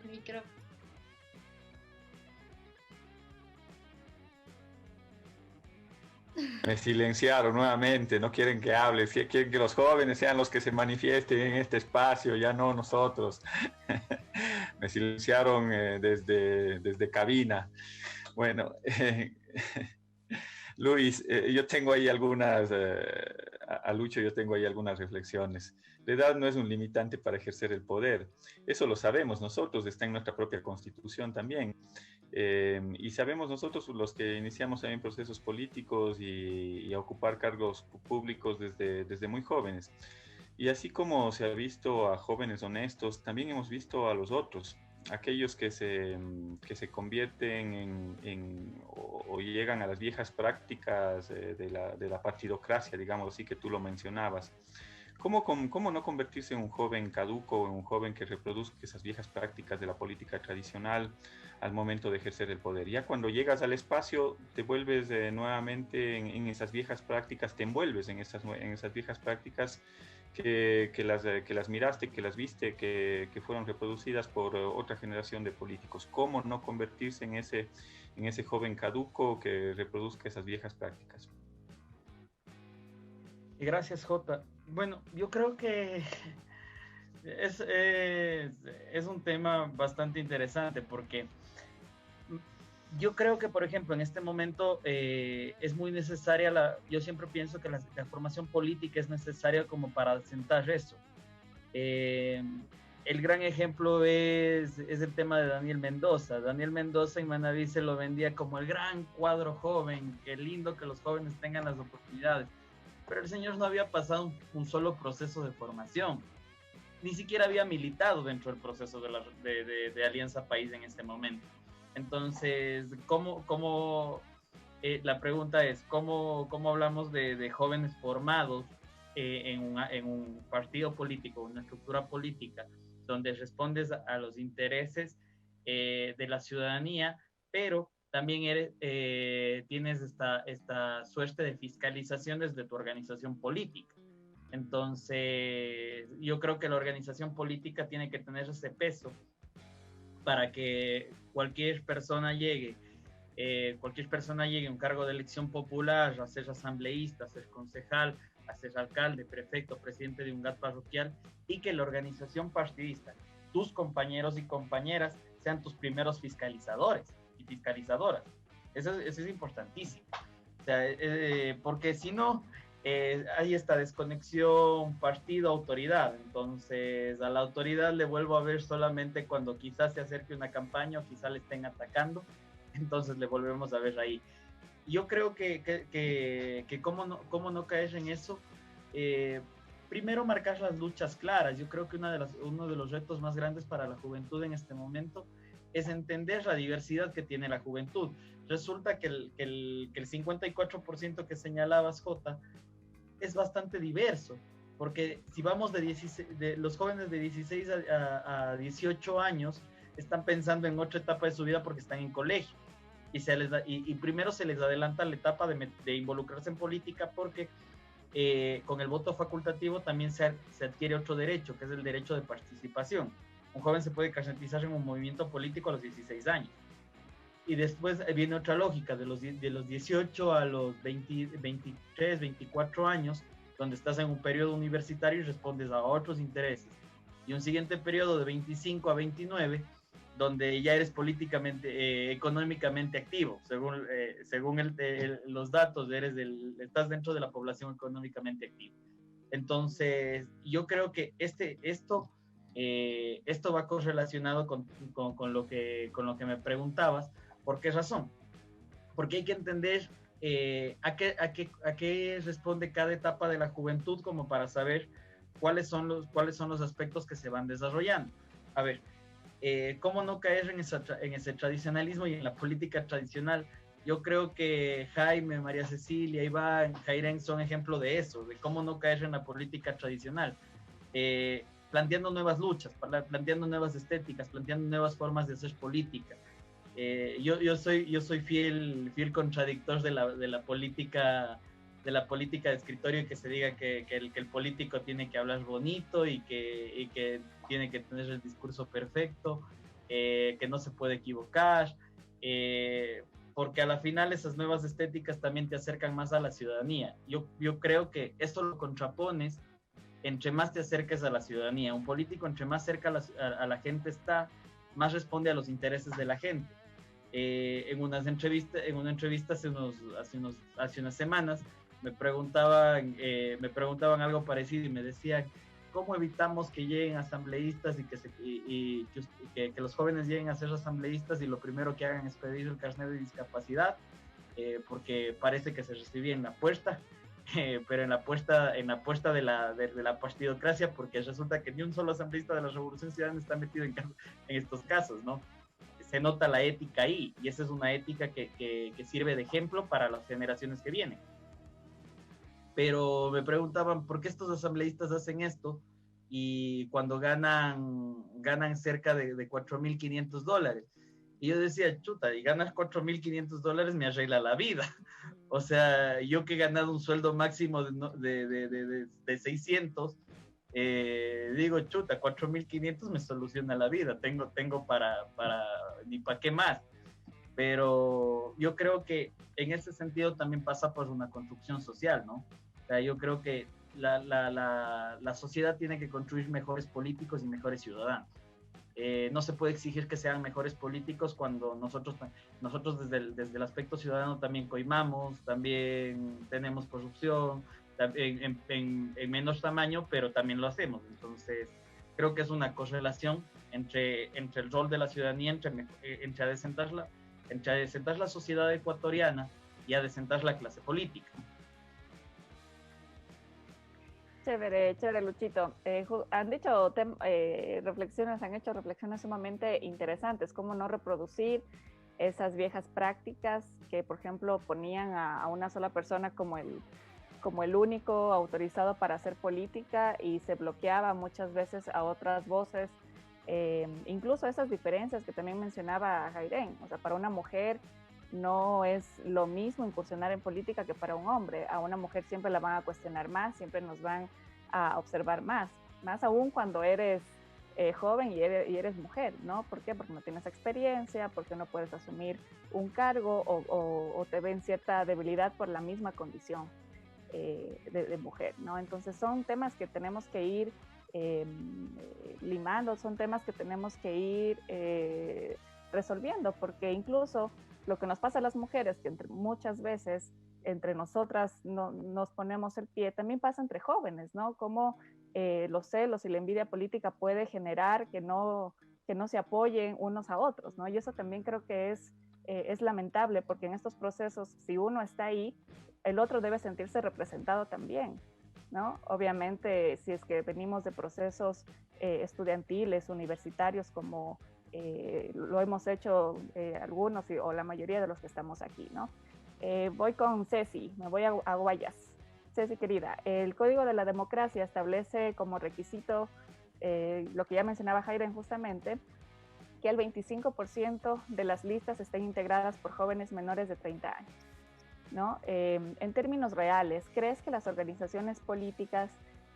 El micrófono. Me silenciaron nuevamente, no quieren que hable, quieren que los jóvenes sean los que se manifiesten en este espacio, ya no nosotros. Me silenciaron desde cabina. Bueno, Luis, yo tengo ahí algunas, a Lucho yo tengo ahí algunas reflexiones. La edad no es un limitante para ejercer el poder, eso lo sabemos nosotros, está en nuestra propia constitución también. Y sabemos nosotros los que iniciamos también procesos políticos y a ocupar cargos públicos desde muy jóvenes. Y así como se ha visto a jóvenes honestos, también hemos visto a los otros, aquellos que se convierten o llegan a las viejas prácticas de la partidocracia, digamos así, que tú lo mencionabas. ¿Cómo no convertirse en un joven caduco, en un joven que reproduzca esas viejas prácticas de la política tradicional al momento de ejercer el poder? Ya cuando llegas al espacio, te vuelves nuevamente en esas viejas prácticas, te envuelves en esas viejas prácticas que las miraste, que las viste, que fueron reproducidas por otra generación de políticos. ¿Cómo no convertirse en ese joven caduco que reproduzca esas viejas prácticas? Gracias, Jota. Bueno, yo creo que es un tema bastante interesante porque yo creo que, por ejemplo, en este momento es muy necesaria, yo siempre pienso que la formación política es necesaria como para sentar eso. El gran ejemplo es el tema de Daniel Mendoza. Daniel Mendoza en Manaví se lo vendía como el gran cuadro joven, qué lindo que los jóvenes tengan las oportunidades. Pero el señor no había pasado un solo proceso de formación. Ni siquiera había militado dentro del proceso de Alianza País en este momento. Entonces, la pregunta es, ¿cómo hablamos de jóvenes formados en un partido político, una estructura política, donde respondes a los intereses de la ciudadanía, pero también tienes esta suerte de fiscalización desde tu organización política. Entonces, yo creo que la organización política tiene que tener ese peso para que cualquier persona llegue a un cargo de elección popular, a ser asambleísta, a ser concejal, a ser alcalde, prefecto, presidente de un GAT parroquial, y que la organización partidista, tus compañeros y compañeras, sean tus primeros fiscalizadores y fiscalizadoras. Eso es importantísimo. O sea, porque si no, hay esta desconexión partido-autoridad. Entonces, a la autoridad le vuelvo a ver solamente cuando quizás se acerque una campaña o quizás le estén atacando. Entonces, le volvemos a ver ahí. Yo creo que cómo no caer en eso. Primero, marcar las luchas claras. Yo creo que uno de los retos más grandes para la juventud en este momento es entender la diversidad que tiene la juventud. Resulta que el 54% que señalabas, Jota, es bastante diverso, porque si vamos de los jóvenes de 16 a 18 años están pensando en otra etapa de su vida porque están en colegio, y primero se les adelanta la etapa de involucrarse en política porque con el voto facultativo también se adquiere otro derecho, que es el derecho de participación. Un joven se puede carnetizar en un movimiento político a los 16 años. Y después viene otra lógica, de los 18 a los 23, 24 años, donde estás en un periodo universitario y respondes a otros intereses. Y un siguiente periodo de 25 a 29, donde ya eres políticamente, económicamente activo. Según los datos, estás dentro de la población económicamente activa. Entonces, yo creo que esto va correlacionado con lo que me preguntabas. ¿Por qué razón? Porque hay que entender a qué responde cada etapa de la juventud como para saber cuáles son los aspectos que se van desarrollando. A ver, ¿cómo no caer en ese tradicionalismo y en la política tradicional? Yo creo que Jaime, María Cecilia, Iván, Jairen son ejemplo de eso, de cómo no caer en la política tradicional. Planteando nuevas luchas, planteando nuevas estéticas, planteando nuevas formas de hacer política. Yo soy fiel contradictor de la política de escritorio, y que se diga que el político tiene que hablar bonito y que tiene que tener el discurso perfecto, que no se puede equivocar, porque a la final esas nuevas estéticas también te acercan más a la ciudadanía. Yo creo que esto lo contrapones entre más te acerques a la ciudadanía. Un político, entre más cerca a la gente está, más responde a los intereses de la gente. En una entrevista hace unas semanas me preguntaban algo parecido y me decían: ¿cómo evitamos que lleguen asambleístas y que los jóvenes lleguen a ser asambleístas y lo primero que hagan es pedir el carnet de discapacidad? Porque parece que se recibía en la puerta, pero en la puerta de la partidocracia, porque resulta que ni un solo asambleísta de la Revolución Ciudadana está metido en estos casos, ¿no? Se nota la ética ahí, y esa es una ética que sirve de ejemplo para las generaciones que vienen. Pero me preguntaban por qué estos asambleístas hacen esto y cuando ganan cerca de $4,500. Y yo decía, chuta, y ganas $4,500 me arregla la vida. O sea, yo que he ganado un sueldo máximo de 600, digo, chuta, 4,500 me soluciona la vida, tengo para ni para qué más. Pero yo creo que en ese sentido también pasa por una construcción social, ¿no? O sea, yo creo que la sociedad tiene que construir mejores políticos y mejores ciudadanos. No se puede exigir que sean mejores políticos cuando nosotros desde el aspecto ciudadano también coimamos, también tenemos corrupción, en menos tamaño, pero también lo hacemos. Entonces, creo que es una correlación entre el rol de la ciudadanía, entre adecentar la sociedad ecuatoriana y adecentar la clase política. Chévere, Luchito. Han hecho reflexiones sumamente interesantes, cómo no reproducir esas viejas prácticas que, por ejemplo, ponían a una sola persona como el único autorizado para hacer política, y se bloqueaba muchas veces a otras voces, incluso esas diferencias que también mencionaba Jairen. O sea, para una mujer no es lo mismo incursionar en política que para un hombre. A una mujer siempre la van a cuestionar más, siempre nos van a observar más aún cuando eres joven y eres mujer, ¿no? ¿Por qué? Porque no tienes experiencia, porque no puedes asumir un cargo o te ven cierta debilidad por la misma condición de mujer, ¿no? Entonces son temas que tenemos que ir limando, son temas que tenemos que ir resolviendo, porque incluso lo que nos pasa a las mujeres, que muchas veces entre nosotras nos ponemos el pie, también pasa entre jóvenes, ¿no? Como los celos y la envidia política puede generar que no se apoyen unos a otros, ¿no? Y eso también creo que es lamentable, porque en estos procesos, si uno está ahí, el otro debe sentirse representado también, ¿no? Obviamente, si es que venimos de procesos estudiantiles, universitarios, como lo hemos hecho algunos o la mayoría de los que estamos aquí, ¿no? Voy con Ceci, me voy a Guayas. Ceci, querida, el Código de la Democracia establece como requisito lo que ya mencionaba Jairen justamente, que el 25% de las listas estén integradas por jóvenes menores de 30 años, ¿no? En términos reales, ¿crees que las organizaciones políticas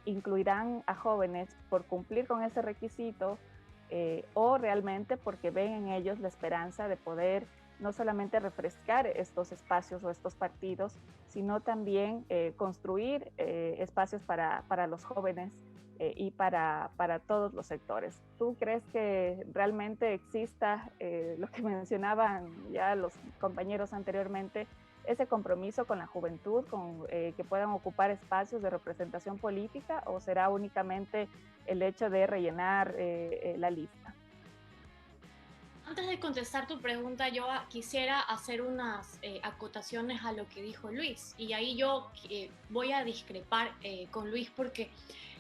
incluirán a jóvenes por cumplir con ese requisito o realmente porque ven en ellos la esperanza de poder no solamente refrescar estos espacios o estos partidos, sino también construir espacios para los jóvenes y para todos los sectores? ¿Tú crees que realmente exista lo que mencionaban ya los compañeros anteriormente, ese compromiso con la juventud, con que puedan ocupar espacios de representación política, o será únicamente el hecho de rellenar la lista? Antes de contestar tu pregunta, yo quisiera hacer unas acotaciones a lo que dijo Luis. Y ahí yo voy a discrepar con Luis, porque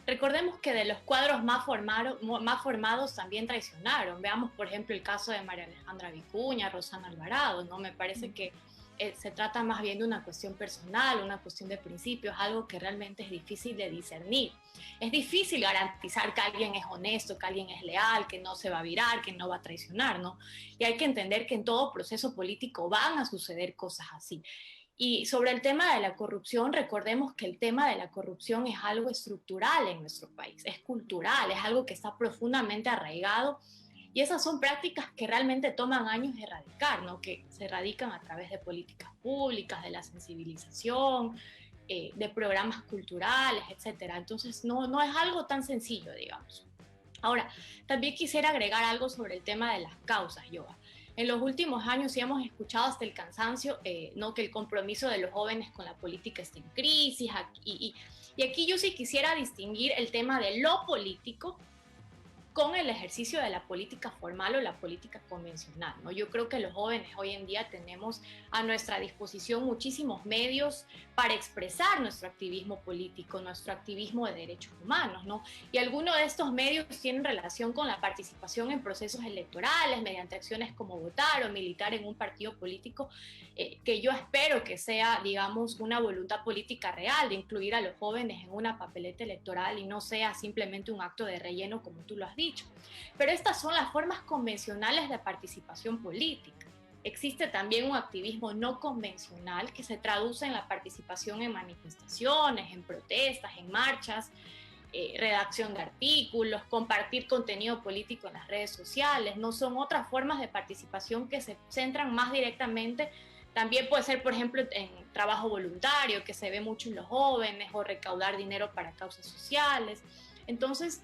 recordemos que de los cuadros más formados también traicionaron. Veamos, por ejemplo, el caso de María Alejandra Vicuña, Rosana Alvarado, ¿no? Me parece que se trata más bien de una cuestión personal, una cuestión de principios, algo que realmente es difícil de discernir. Es difícil garantizar que alguien es honesto, que alguien es leal, que no se va a virar, que no va a traicionar, ¿no? Y hay que entender que en todo proceso político van a suceder cosas así. Y sobre el tema de la corrupción, recordemos que el tema de la corrupción es algo estructural en nuestro país, es cultural, es algo que está profundamente arraigado. Y esas son prácticas que realmente toman años de erradicar, ¿no? Que se erradican a través de políticas públicas, de la sensibilización, de programas culturales, etc. Entonces, no es algo tan sencillo, digamos. Ahora, también quisiera agregar algo sobre el tema de las causas, Yoa. En los últimos años sí hemos escuchado hasta el cansancio, ¿no? Que el compromiso de los jóvenes con la política está en crisis. Y aquí yo sí quisiera distinguir el tema de lo político con el ejercicio de la política formal o la política convencional, ¿no? Yo creo que los jóvenes hoy en día tenemos a nuestra disposición muchísimos medios para expresar nuestro activismo político, nuestro activismo de derechos humanos, ¿no? Y algunos de estos medios tienen relación con la participación en procesos electorales, mediante acciones como votar o militar en un partido político, que yo espero que sea, digamos, una voluntad política real de incluir a los jóvenes en una papeleta electoral y no sea simplemente un acto de relleno, como tú lo has dicho. Pero estas son las formas convencionales de participación política. Existe también un activismo no convencional que se traduce en la participación en manifestaciones, en protestas, en marchas, redacción de artículos, compartir contenido político en las redes sociales. No son otras formas de participación que se centran más directamente. También puede ser, por ejemplo, en trabajo voluntario, que se ve mucho en los jóvenes, o recaudar dinero para causas sociales. Entonces,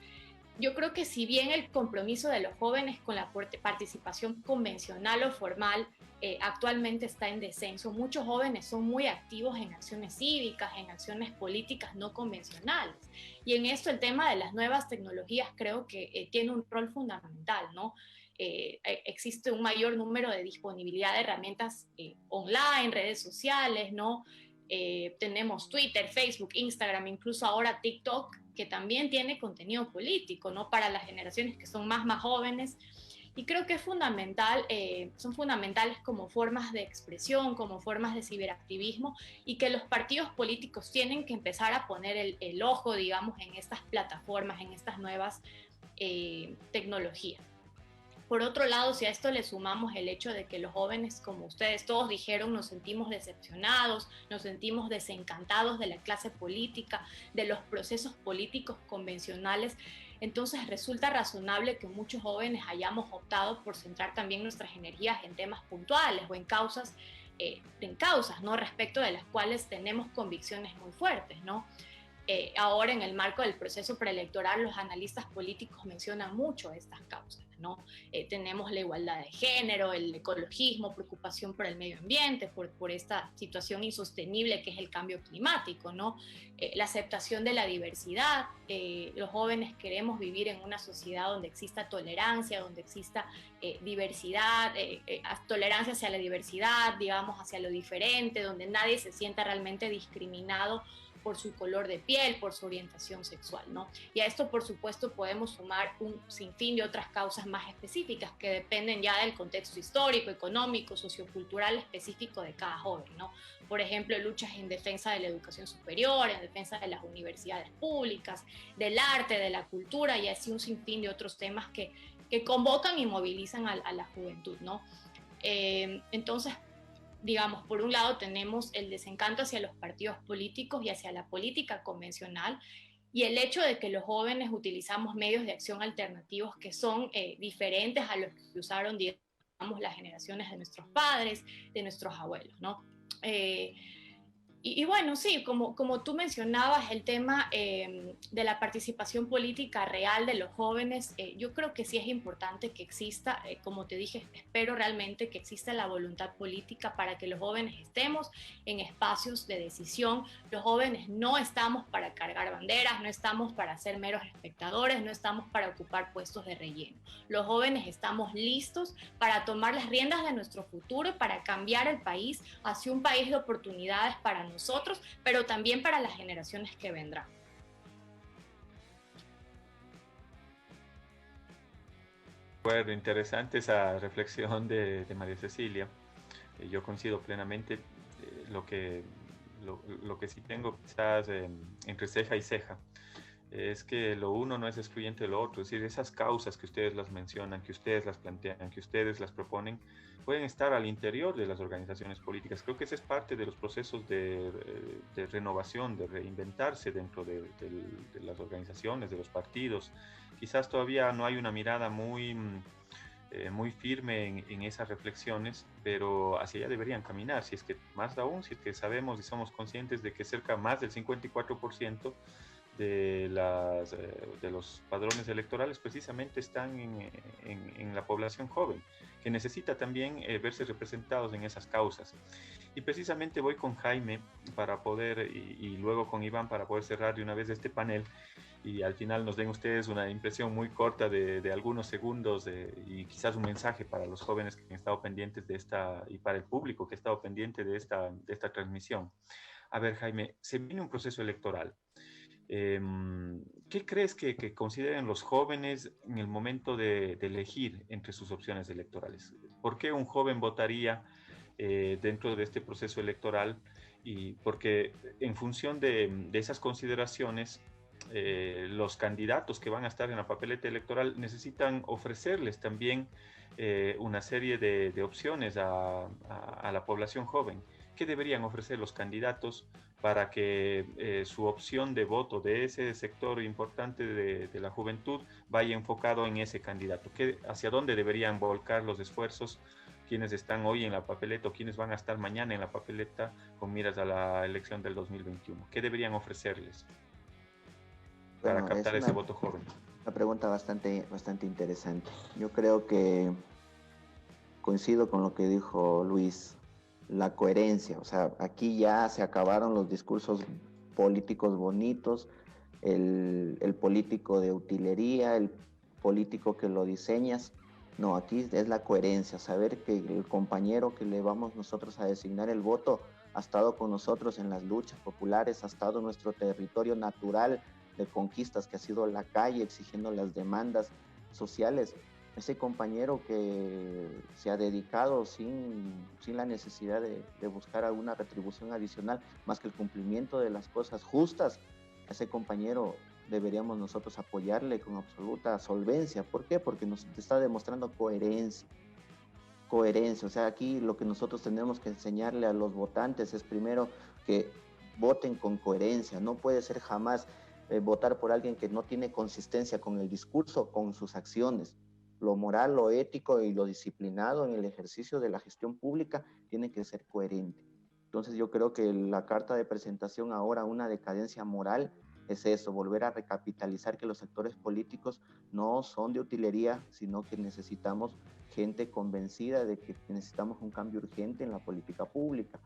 yo creo que si bien el compromiso de los jóvenes con la participación convencional o formal actualmente está en descenso, muchos jóvenes son muy activos en acciones cívicas, en acciones políticas no convencionales. Y en esto el tema de las nuevas tecnologías creo que tiene un rol fundamental, ¿no? Existe un mayor número de disponibilidad de herramientas online, redes sociales, ¿no? Tenemos Twitter, Facebook, Instagram, incluso ahora TikTok, que también tiene contenido político, ¿no? Para las generaciones que son más jóvenes. Y creo que es fundamental, son fundamentales como formas de expresión, como formas de ciberactivismo, y que los partidos políticos tienen que empezar a poner el ojo, digamos, en estas plataformas, en estas nuevas tecnologías. Por otro lado, si a esto le sumamos el hecho de que los jóvenes, como ustedes todos dijeron, nos sentimos decepcionados, nos sentimos desencantados de la clase política, de los procesos políticos convencionales, entonces resulta razonable que muchos jóvenes hayamos optado por centrar también nuestras energías en temas puntuales o en causas, ¿no? Respecto de las cuales tenemos convicciones muy fuertes, ¿no? Ahora, en el marco del proceso preelectoral, los analistas políticos mencionan mucho estas causas, ¿no? Tenemos la igualdad de género, el ecologismo, preocupación por el medio ambiente, por esta situación insostenible que es el cambio climático, ¿no? La aceptación de la diversidad. Los jóvenes queremos vivir en una sociedad donde exista tolerancia, donde exista diversidad, tolerancia hacia la diversidad, digamos, hacia lo diferente, donde nadie se sienta realmente discriminado por su color de piel, por su orientación sexual, ¿no? Y a esto, por supuesto, podemos sumar un sinfín de otras causas más específicas que dependen ya del contexto histórico, económico, sociocultural específico de cada joven, ¿no? Por ejemplo, luchas en defensa de la educación superior, en defensa de las universidades públicas, del arte, de la cultura, y así un sinfín de otros temas que convocan y movilizan a la juventud, ¿no? Entonces, digamos, por un lado tenemos el desencanto hacia los partidos políticos y hacia la política convencional, y el hecho de que los jóvenes utilizamos medios de acción alternativos que son diferentes a los que usaron, digamos, las generaciones de nuestros padres, de nuestros abuelos, ¿no? Y bueno, sí, como tú mencionabas, el tema de la participación política real de los jóvenes, yo creo que sí es importante que exista, como te dije, espero realmente que exista la voluntad política para que los jóvenes estemos en espacios de decisión. Los jóvenes no estamos para cargar banderas, no estamos para ser meros espectadores, no estamos para ocupar puestos de relleno. Los jóvenes estamos listos para tomar las riendas de nuestro futuro, para cambiar el país hacia un país de oportunidades para nosotros, pero también para las generaciones que vendrán. Bueno, interesante esa reflexión de María Cecilia. Yo coincido plenamente. Lo que sí tengo quizás entre ceja y ceja es que lo uno no es excluyente de lo otro. Es decir, esas causas que ustedes las mencionan, que ustedes las plantean, que ustedes las proponen, pueden estar al interior de las organizaciones políticas. Creo que ese es parte de los procesos de renovación, de reinventarse dentro de las organizaciones, de los partidos. Quizás todavía no hay una mirada muy firme en esas reflexiones, pero hacia allá deberían caminar. Si es que, más aún, si es que sabemos y somos conscientes de que cerca más del 54% de los padrones electorales precisamente están en la población joven, que necesita también verse representados en esas causas. Y precisamente voy con Jaime para poder, y luego con Iván para poder cerrar de una vez este panel, y al final nos den ustedes una impresión muy corta de algunos segundos y quizás un mensaje para los jóvenes que han estado pendientes de esta, y para el público que ha estado pendiente de esta transmisión. A ver, Jaime, se viene un proceso electoral. ¿Qué crees que consideren los jóvenes en el momento de elegir entre sus opciones electorales? ¿Por qué un joven votaría dentro de este proceso electoral? Y porque en función de esas consideraciones, los candidatos que van a estar en la papeleta electoral necesitan ofrecerles también una serie de opciones a la población joven. ¿Qué deberían ofrecer los candidatos para que su opción de voto de ese sector importante de la juventud vaya enfocado en ese candidato? ¿Hacia dónde deberían volcar los esfuerzos quienes están hoy en la papeleta o quienes van a estar mañana en la papeleta con miras a la elección del 2021? ¿Qué deberían ofrecerles para captar ese voto joven? Una pregunta bastante interesante. Yo creo que coincido con lo que dijo Luis. La coherencia, o sea, aquí ya se acabaron los discursos políticos bonitos, el político de utilería, el político que lo diseñas. No, aquí es la coherencia, saber que el compañero que le vamos nosotros a designar el voto ha estado con nosotros en las luchas populares, ha estado en nuestro territorio natural de conquistas que ha sido la calle, exigiendo las demandas sociales. Ese compañero que se ha dedicado sin la necesidad de buscar alguna retribución adicional, más que el cumplimiento de las cosas justas, ese compañero deberíamos nosotros apoyarle con absoluta solvencia. ¿Por qué? Porque nos está demostrando coherencia. O sea, aquí lo que nosotros tenemos que enseñarle a los votantes es primero que voten con coherencia. No puede ser jamás votar por alguien que no tiene consistencia con el discurso, con sus acciones. Lo moral, lo ético y lo disciplinado en el ejercicio de la gestión pública tiene que ser coherente. Entonces yo creo que la carta de presentación ahora, una decadencia moral, es eso, volver a recapitalizar que los actores políticos no son de utilería, sino que necesitamos gente convencida de que necesitamos un cambio urgente en la política pública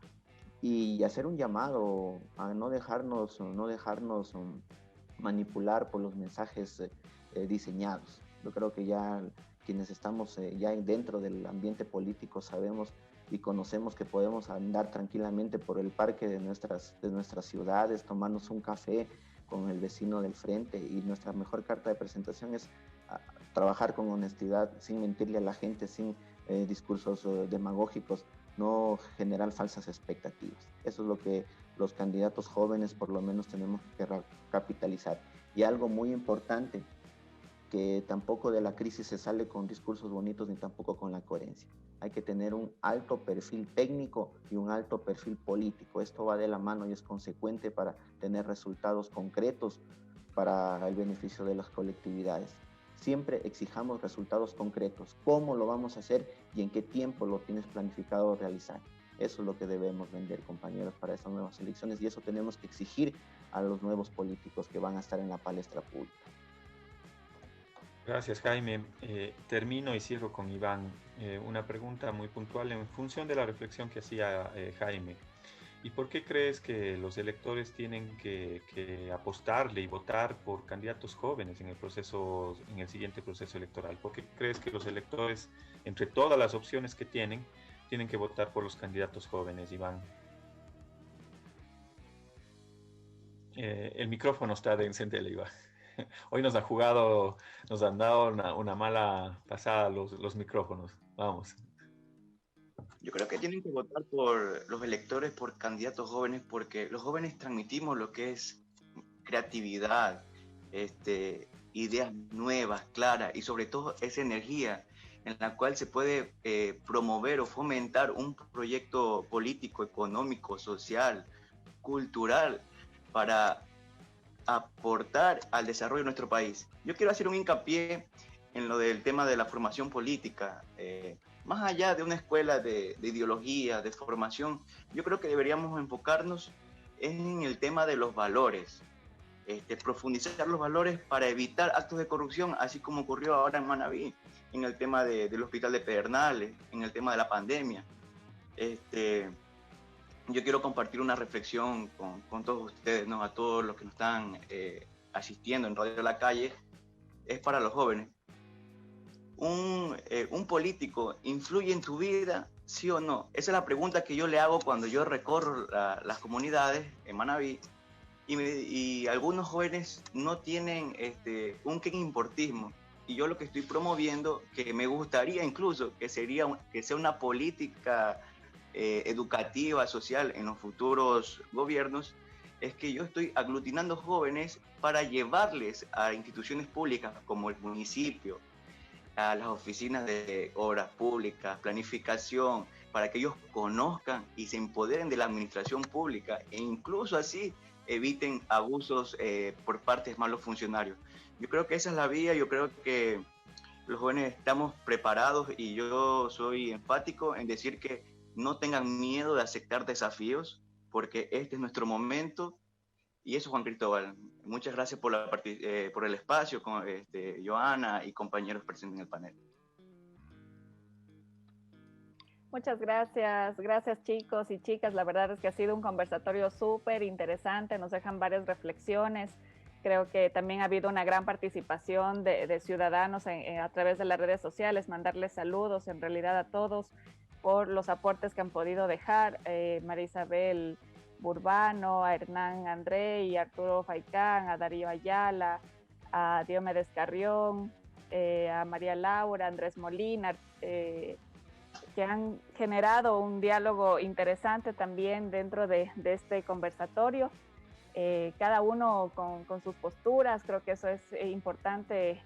y hacer un llamado a no dejarnos manipular por los mensajes diseñados. Yo creo que ya quienes estamos ya dentro del ambiente político sabemos y conocemos que podemos andar tranquilamente por el parque de nuestras ciudades, tomarnos un café con el vecino del frente, y nuestra mejor carta de presentación es trabajar con honestidad, sin mentirle a la gente, sin discursos demagógicos, no generar falsas expectativas. Eso es lo que los candidatos jóvenes por lo menos tenemos que capitalizar. Y algo muy importante, que tampoco de la crisis se sale con discursos bonitos ni tampoco con la coherencia. Hay que tener un alto perfil técnico y un alto perfil político. Esto va de la mano y es consecuente para tener resultados concretos para el beneficio de las colectividades. Siempre exijamos resultados concretos. ¿Cómo lo vamos a hacer y en qué tiempo lo tienes planificado realizar? Eso es lo que debemos vender, compañeros, para estas nuevas elecciones, y eso tenemos que exigir a los nuevos políticos que van a estar en la palestra pública. Gracias, Jaime. Termino y cierro con Iván. Una pregunta muy puntual en función de la reflexión que hacía Jaime. ¿Y por qué crees que los electores tienen que apostarle y votar por candidatos jóvenes en el siguiente proceso electoral? ¿Por qué crees que los electores, entre todas las opciones que tienen que votar por los candidatos jóvenes, Iván? El micrófono está de encenderle, Iván. Hoy nos han dado una mala pasada los micrófonos. Vamos. Yo creo que tienen que votar por los electores, por candidatos jóvenes, porque los jóvenes transmitimos lo que es creatividad, ideas nuevas, claras, y sobre todo esa energía en la cual se puede promover o fomentar un proyecto político, económico, social, cultural, para aportar al desarrollo de nuestro país. Yo quiero hacer un hincapié en lo del tema de la formación política. Más allá de una escuela de ideología, de formación, yo creo que deberíamos enfocarnos en el tema de los valores, profundizar los valores para evitar actos de corrupción, así como ocurrió ahora en Manabí, en el tema del hospital de Pedernales, en el tema de la pandemia. Yo quiero compartir una reflexión con todos ustedes, ¿no? A todos los que nos están asistiendo en Radio La Calle. Es para los jóvenes. ¿Un político influye en tu vida, sí o no? Esa es la pregunta que yo le hago cuando yo recorro las comunidades en Manabí, y algunos jóvenes no tienen un qué importismo. Y yo lo que estoy promoviendo, que me gustaría incluso que sea una política educativa, social en los futuros gobiernos, es que yo estoy aglutinando jóvenes para llevarles a instituciones públicas como el municipio, a las oficinas de obras públicas, planificación, para que ellos conozcan y se empoderen de la administración pública, e incluso así eviten abusos por parte de malos funcionarios. Yo creo que esa es la vía. Yo creo que los jóvenes estamos preparados, y yo soy enfático en decir que no tengan miedo de aceptar desafíos, porque este es nuestro momento. Y eso, Juan Cristóbal. Muchas gracias por el espacio, con Joana y compañeros presentes en el panel. Muchas gracias. Gracias, chicos y chicas. La verdad es que ha sido un conversatorio súper interesante. Nos dejan varias reflexiones. Creo que también ha habido una gran participación de ciudadanos a través de las redes sociales. Mandarles saludos en realidad a todos por los aportes que han podido dejar. María Isabel Burbano, a Hernán André y Arturo Faicán, a Darío Ayala, a Diomedes Carrión, a María Laura, Andrés Molina, que han generado un diálogo interesante también dentro de este conversatorio. cada uno con sus posturas. Creo que eso es importante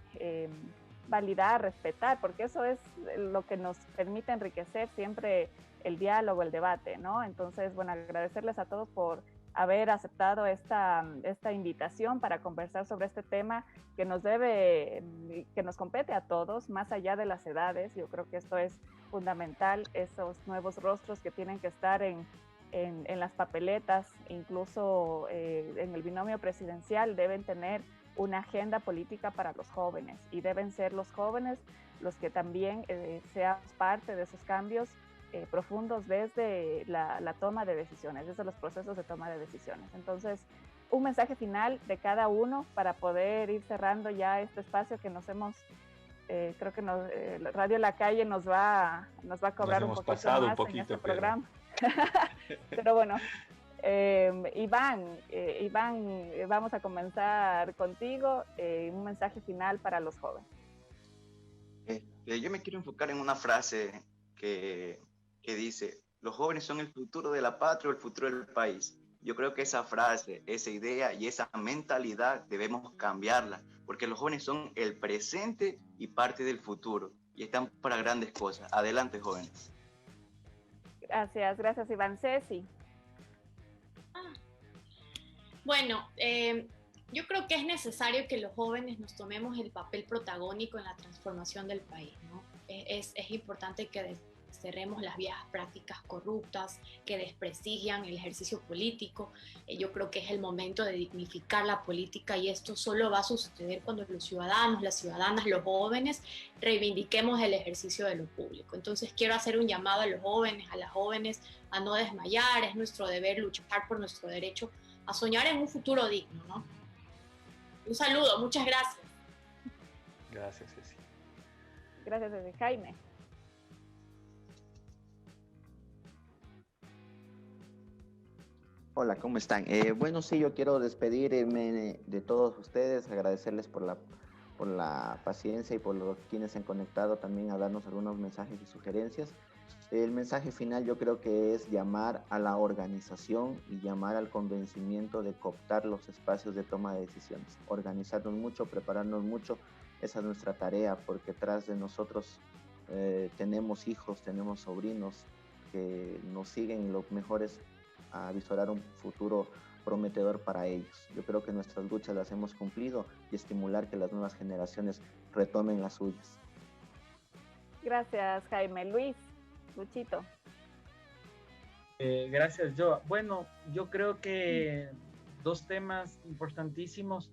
validar, respetar, porque eso es lo que nos permite enriquecer siempre el diálogo, el debate, ¿no? Entonces, bueno, agradecerles a todos por haber aceptado esta invitación para conversar sobre este tema que nos compete a todos, más allá de las edades. Yo creo que esto es fundamental, esos nuevos rostros que tienen que estar en las papeletas, incluso en el binomio presidencial, deben tener una agenda política para los jóvenes, y deben ser los jóvenes los que también seamos parte de esos cambios profundos desde la toma de decisiones, desde los procesos de toma de decisiones. Entonces, un mensaje final de cada uno para poder ir cerrando ya este espacio que nos hemos, creo que Radio La Calle nos va a cobrar un poquito más en este programa. Pero bueno, Iván, vamos a comenzar contigo. Un mensaje final para los jóvenes. Yo me quiero enfocar en una frase que dice: los jóvenes son el futuro de la patria o el futuro del país. Yo creo que esa frase, esa idea y esa mentalidad debemos cambiarla, porque los jóvenes son el presente y parte del futuro, y están para grandes cosas. Adelante, jóvenes. Gracias Iván. Ceci. Bueno, yo creo que es necesario que los jóvenes nos tomemos el papel protagónico en la transformación del país, ¿no? Es importante que desterremos las viejas prácticas corruptas que desprestigian el ejercicio político. Yo creo que es el momento de dignificar la política, y esto solo va a suceder cuando los ciudadanos, las ciudadanas, los jóvenes reivindiquemos el ejercicio de lo público. Entonces quiero hacer un llamado a los jóvenes, a las jóvenes, a no desmayar. Es nuestro deber luchar por nuestro derecho a soñar en un futuro digno, ¿no? Un saludo, muchas gracias. Gracias, Ceci. Gracias, Ceci. Jaime. Hola, ¿cómo están? Bueno, sí, yo quiero despedirme de todos ustedes, agradecerles por la paciencia y por quienes se han conectado también a darnos algunos mensajes y sugerencias. El mensaje final yo creo que es llamar a la organización y llamar al convencimiento de cooptar los espacios de toma de decisiones. Organizarnos mucho, prepararnos mucho, esa es nuestra tarea, porque tras de nosotros tenemos hijos, tenemos sobrinos que nos siguen, lo mejor es avisorar un futuro prometedor para ellos. Yo creo que nuestras luchas las hemos cumplido y estimular que las nuevas generaciones retomen las suyas. Gracias, Jaime. Luchito. Gracias, Joa. Bueno, yo creo que dos temas importantísimos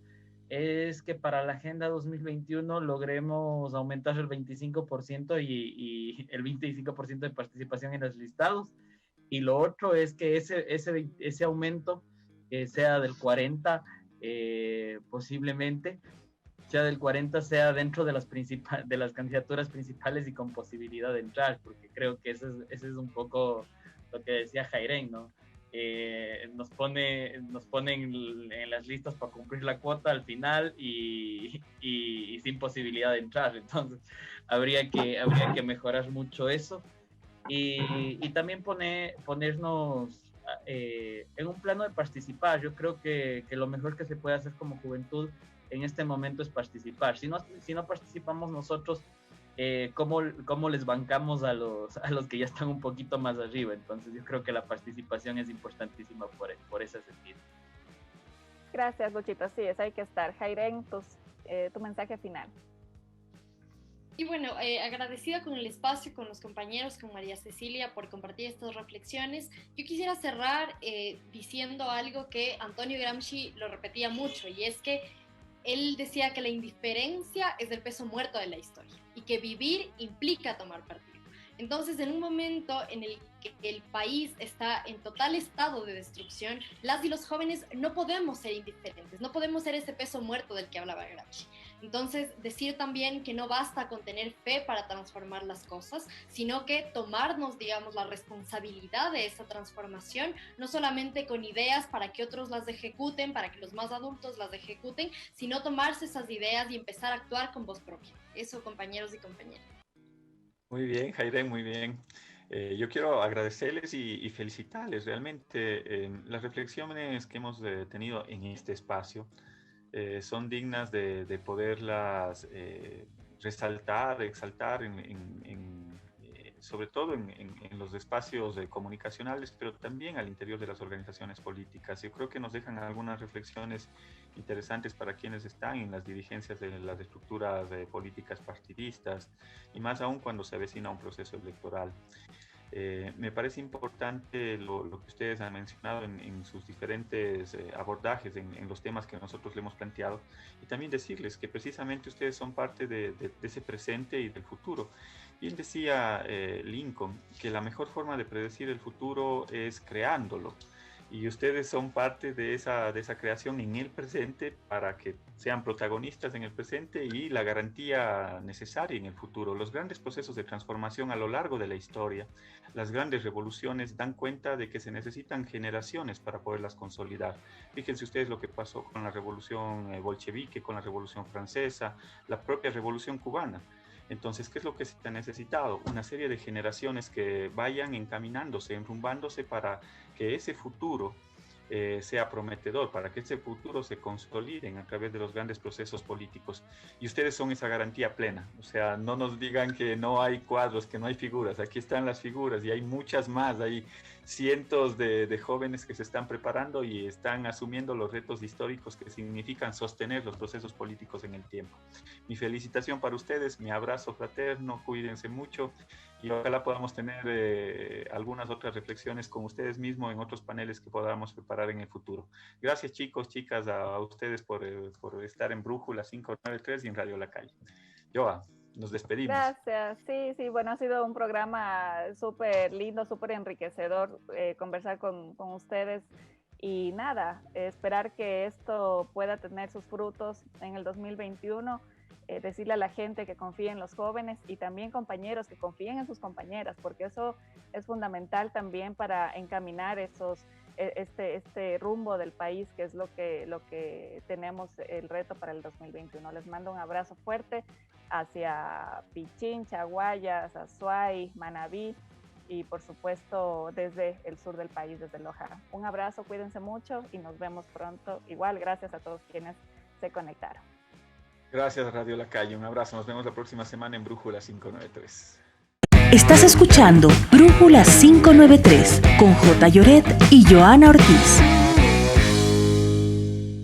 es que para la Agenda 2021 logremos aumentar el 25% y el 25% de participación en los listados. Y lo otro es que ese aumento sea del 40%, posiblemente sea del 40%, sea dentro de las candidaturas principales y con posibilidad de entrar, porque creo que ese es un poco lo que decía Jairén, ¿no? Nos ponen en las listas para cumplir la cuota al final y sin posibilidad de entrar. Entonces habría que mejorar mucho eso. Y también ponernos en un plano de participar. Yo creo que lo mejor que se puede hacer como juventud en este momento es participar. Si no participamos nosotros, ¿cómo les bancamos a los que ya están un poquito más arriba? Entonces yo creo que la participación es importantísima por ese sentido. Gracias, Luchito. Sí, hay que estar. Jairén, tu mensaje final. Y bueno, agradecida con el espacio, con los compañeros, con María Cecilia por compartir estas reflexiones. Yo quisiera cerrar diciendo algo que Antonio Gramsci lo repetía mucho, y es que él decía que la indiferencia es el peso muerto de la historia y que vivir implica tomar partido. Entonces, en un momento en el que el país está en total estado de destrucción, las y los jóvenes no podemos ser indiferentes, no podemos ser ese peso muerto del que hablaba Gramsci. Entonces, decir también que no basta con tener fe para transformar las cosas, sino que tomarnos, digamos, la responsabilidad de esa transformación, no solamente con ideas para que otros las ejecuten, para que los más adultos las ejecuten, sino tomarse esas ideas y empezar a actuar con voz propia. Eso, compañeros y compañeras. Muy bien, Jairén, muy bien. Yo quiero agradecerles y felicitarles. Realmente las reflexiones que hemos tenido en este espacio son dignas de poderlas resaltar, exaltar, sobre todo en los espacios comunicacionales, pero también al interior de las organizaciones políticas. Yo creo que nos dejan algunas reflexiones interesantes para quienes están en las dirigencias de las estructuras políticas partidistas, y más aún cuando se avecina un proceso electoral. Me parece importante lo que ustedes han mencionado en sus diferentes abordajes en los temas que nosotros le hemos planteado, y también decirles que precisamente ustedes son parte de ese presente y del futuro. Bien decía Lincoln que la mejor forma de predecir el futuro es creándolo, y ustedes son parte de esa creación en el presente para que sean protagonistas en el presente y la garantía necesaria en el futuro. Los grandes procesos de transformación a lo largo de la historia, las grandes revoluciones, dan cuenta de que se necesitan generaciones para poderlas consolidar. Fíjense ustedes lo que pasó con la revolución bolchevique, con la revolución francesa, la propia revolución cubana. Entonces, ¿qué es lo que se ha necesitado? Una serie de generaciones que vayan encaminándose, enrumbándose para que ese futuro sea prometedor, para que ese futuro se consolide a través de los grandes procesos políticos. Y ustedes son esa garantía plena. O sea, no nos digan que no hay cuadros, que no hay figuras. Aquí están las figuras y hay muchas más. Hay cientos de jóvenes que se están preparando y están asumiendo los retos históricos que significan sostener los procesos políticos en el tiempo. Mi felicitación para ustedes, mi abrazo fraterno, cuídense mucho y ojalá podamos tener algunas otras reflexiones con ustedes mismos en otros paneles que podamos preparar en el futuro. Gracias chicos, chicas, a ustedes por estar en Brújula 593 y en Radio La Calle. Joa, nos despedimos. Gracias, sí, bueno, ha sido un programa súper lindo, súper enriquecedor conversar con ustedes. Y nada, esperar que esto pueda tener sus frutos en el 2021. Decirle a la gente que confíe en los jóvenes y también compañeros que confíen en sus compañeras, porque eso es fundamental también para encaminar este rumbo del país, que es lo que tenemos el reto para el 2021. Les mando un abrazo fuerte hacia Pichincha, Guayas, Azuay, Manabí y por supuesto desde el sur del país, desde Loja. Un abrazo, cuídense mucho y nos vemos pronto. Igual, gracias a todos quienes se conectaron. Gracias Radio La Calle, un abrazo, nos vemos la próxima semana en Brújula 593. Estás escuchando Brújula 593 con J. Lloret y Joana Ortiz.